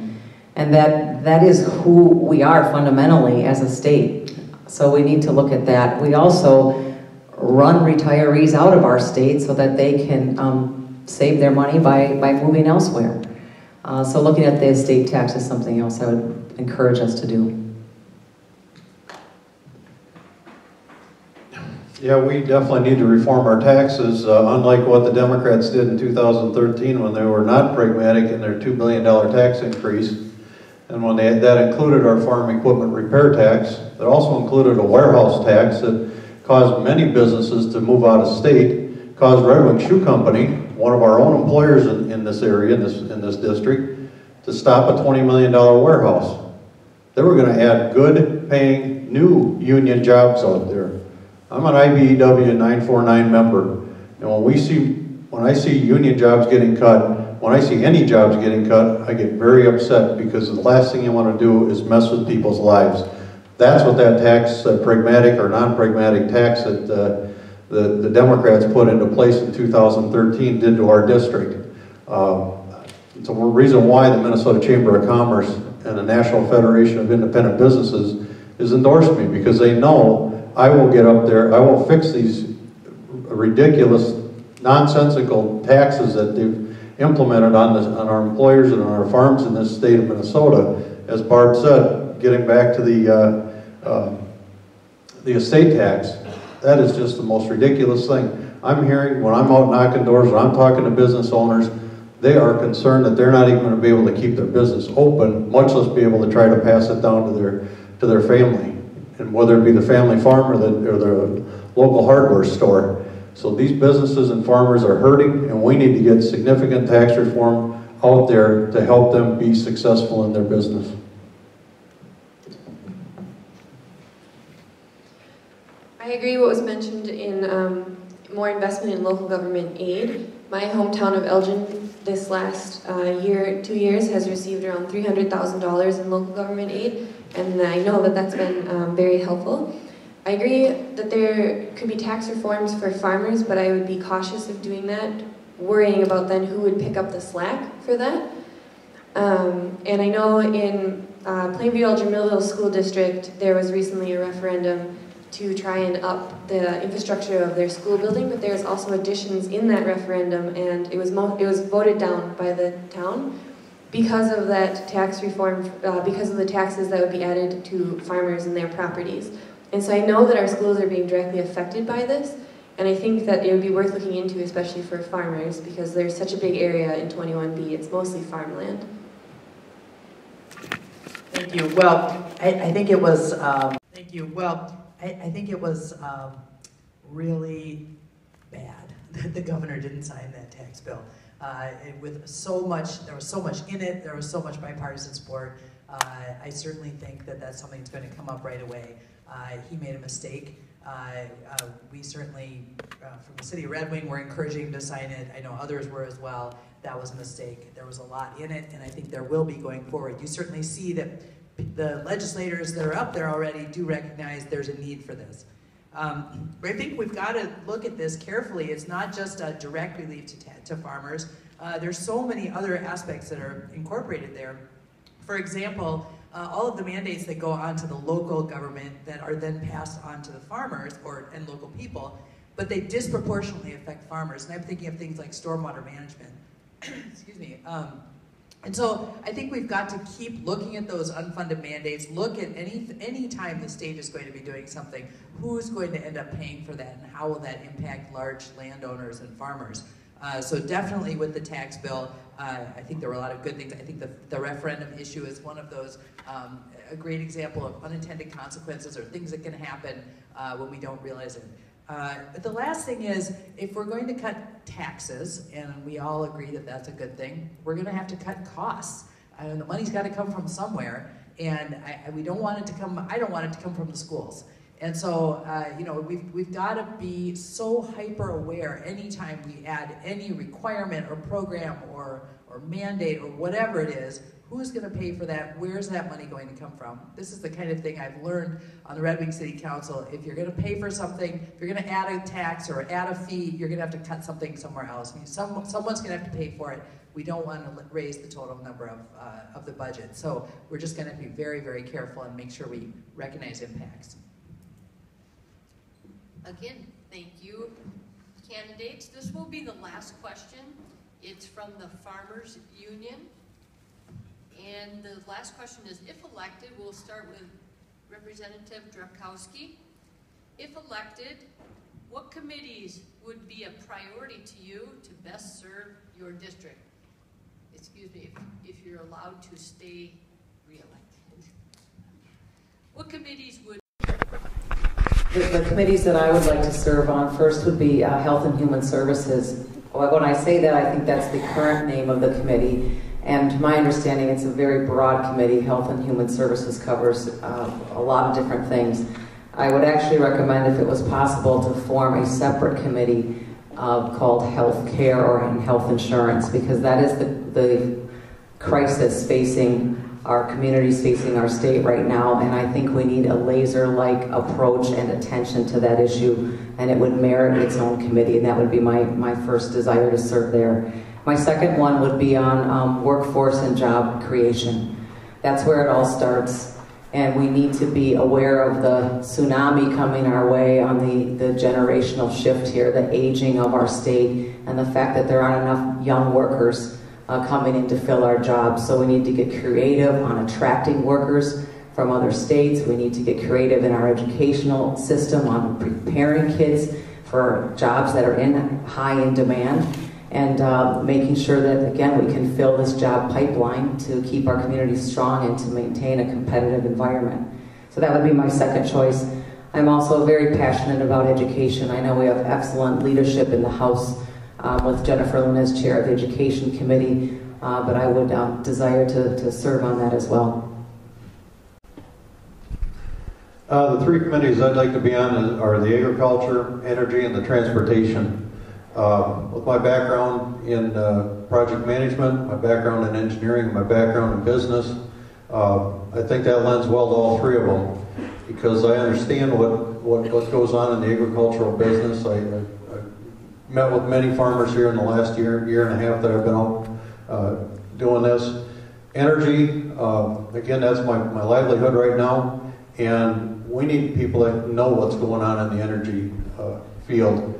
And that is who we are fundamentally as a state. So we need to look at that. We also run retirees out of our state so that they can save their money by moving elsewhere. So looking at the estate tax is something else I would encourage us to do.
Yeah, we definitely need to reform our taxes, unlike what the Democrats did in 2013 when they were not pragmatic in their $2 billion tax increase. And when that included our farm equipment repair tax, it also included a warehouse tax that caused many businesses to move out of state, caused Red Wing Shoe Company, one of our own employers in this area, in this district, to stop a $20 million warehouse. They were going to add good paying new union jobs out there. I'm an IBEW 949 member, and when I see union jobs getting cut, when I see any jobs getting cut, I get very upset, because the last thing you want to do is mess with people's lives. That's what that tax, pragmatic or non-pragmatic tax that the Democrats put into place in 2013 did to our district. It's a reason why the Minnesota Chamber of Commerce and the National Federation of Independent Businesses has endorsed me, because they know I will get up there, I will fix these ridiculous, nonsensical taxes that they've implemented on our employers and on our farms in this state of Minnesota. As Barb said, getting back to the estate tax, that is just the most ridiculous thing. I'm hearing, when I'm out knocking doors, when I'm talking to business owners, they are concerned that they're not even going to be able to keep their business open, much less be able to try to pass it down to their family, and whether it be the family farm or the local hardware store. So these businesses and farmers are hurting, and we need to get significant tax reform out there to help them be successful in their business.
I agree what was mentioned in more investment in local government aid. My hometown of Elgin this last 2 years has received around $300,000 in local government aid, and I know that that's been very helpful. I agree that there could be tax reforms for farmers, but I would be cautious of doing that, worrying about then who would pick up the slack for that. And I know in Plainview Elgin Millville School District, there was recently a referendum to try and up the infrastructure of their school building, but there's also additions in that referendum, and it was voted down by the town because of that tax reform, because of the taxes that would be added to farmers and their properties. And so I know that our schools are being directly affected by this, and I think that it would be worth looking into, especially for farmers, because there's such a big area in 21B. It's mostly farmland.
Thank you. Well, I think it was, thank you. Well, I think it was really bad that the governor didn't sign that tax bill. With so much, there was so much in it, there was so much bipartisan support. I certainly think that that's something that's going to come up right away. He made a mistake. We certainly, from the city of Red Wing, were encouraging him to sign it. I know others were as well. That was a mistake. There was a lot in it, and I think there will be going forward. You certainly see that the legislators that are up there already do recognize there's a need for this. But I think we've got to look at this carefully. It's not just a direct relief to farmers. There's so many other aspects that are incorporated there. For example, all of the mandates that go on to the local government that are then passed on to the farmers and local people, but they disproportionately affect farmers. And I'm thinking of things like stormwater management. Excuse me. And so I think we've got to keep looking at those unfunded mandates, look at any time the state is going to be doing something, who's going to end up paying for that, and how will that impact large landowners and farmers. So definitely with the tax bill, I think there were a lot of good things. I think the referendum issue is one of those, a great example of unintended consequences or things that can happen when we don't realize it. But the last thing is, if we're going to cut taxes, and we all agree that that's a good thing, we're going to have to cut costs. And the money's got to come from somewhere, and we don't want it to come. I don't want it to come from the schools. And so, you know, we've got to be so hyper aware anytime we add any requirement or program or mandate or whatever it is. Who's going to pay for that? Where's that money going to come from? This is the kind of thing I've learned on the Red Wing City Council. If you're going to pay for something, if you're going to add a tax or add a fee, you're going to have to cut something somewhere else. I mean, someone's going to have to pay for it. We don't want to raise the total number of the budget. So we're just going to be very, very careful and make sure we recognize impacts.
Again, thank you, candidates. This will be the last question. It's from the Farmers Union. And the last question is, if elected, we'll start with Representative Drakowski. If elected, what committees would be a priority to you to best serve your district? Excuse me, if you're allowed to stay re-elected. What committees would...
The committees that I would like to serve on first would be Health and Human Services. When I say that, I think that's the current name of the committee. And to my understanding, it's a very broad committee. Health and Human Services covers a lot of different things. I would actually recommend, if it was possible, to form a separate committee called Health Care or Health Insurance, because that is the crisis facing our communities, facing our state right now, and I think we need a laser-like approach and attention to that issue, and it would merit its own committee, and that would be my first desire to serve there. My second one would be on workforce and job creation. That's where it all starts, and we need to be aware of the tsunami coming our way on the generational shift here, the aging of our state, and the fact that there aren't enough young workers coming in to fill our jobs. So we need to get creative on attracting workers from other states. We need to get creative in our educational system on preparing kids for jobs that are high in demand, and making sure that, again, we can fill this job pipeline to keep our communities strong and to maintain a competitive environment. So that would be my second choice. I'm also very passionate about education. I know we have excellent leadership in the House with Jennifer Lynn as chair of the Education Committee, but I would desire to serve on that as well.
The three committees I'd like to be on are the Agriculture, Energy, and the Transportation. With my background in project management, my background in engineering, my background in business, I think that lends well to all three of them, because I understand what goes on in the agricultural business. I met with many farmers here in the last year and a half that I've been out doing this. Energy, again, that's my livelihood right now, and we need people that know what's going on in the energy field.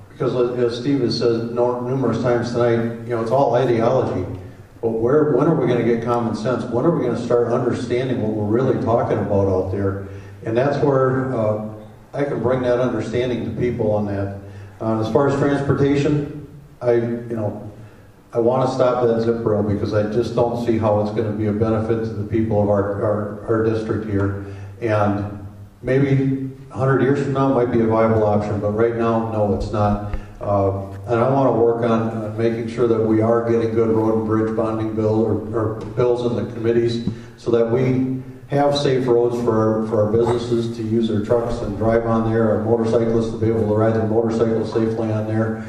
Because as Steve has said numerous times tonight, you know, it's all ideology. But when are we going to get common sense? When are we going to start understanding what we're really talking about out there? And that's where I can bring that understanding to people on that. As far as transportation, I want to stop that zip rail, because I just don't see how it's going to be a benefit to the people of our district here. And maybe 100 years from now it might be a viable option, but right now, no, it's not. And I want to work on making sure that we are getting good road and bridge bonding bill or bills in the committees, so that we have safe roads for our businesses to use their trucks and drive on there, our motorcyclists to be able to ride their motorcycles safely on there,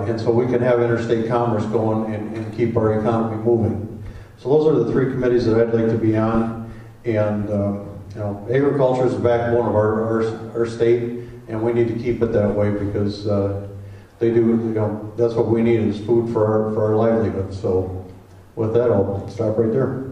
and so we can have interstate commerce going and keep our economy moving. So those are the three committees that I'd like to be on. And agriculture is the backbone of our state, and we need to keep it that way, because they do, that's what we need, is food for our livelihood. So with that, I'll stop right there.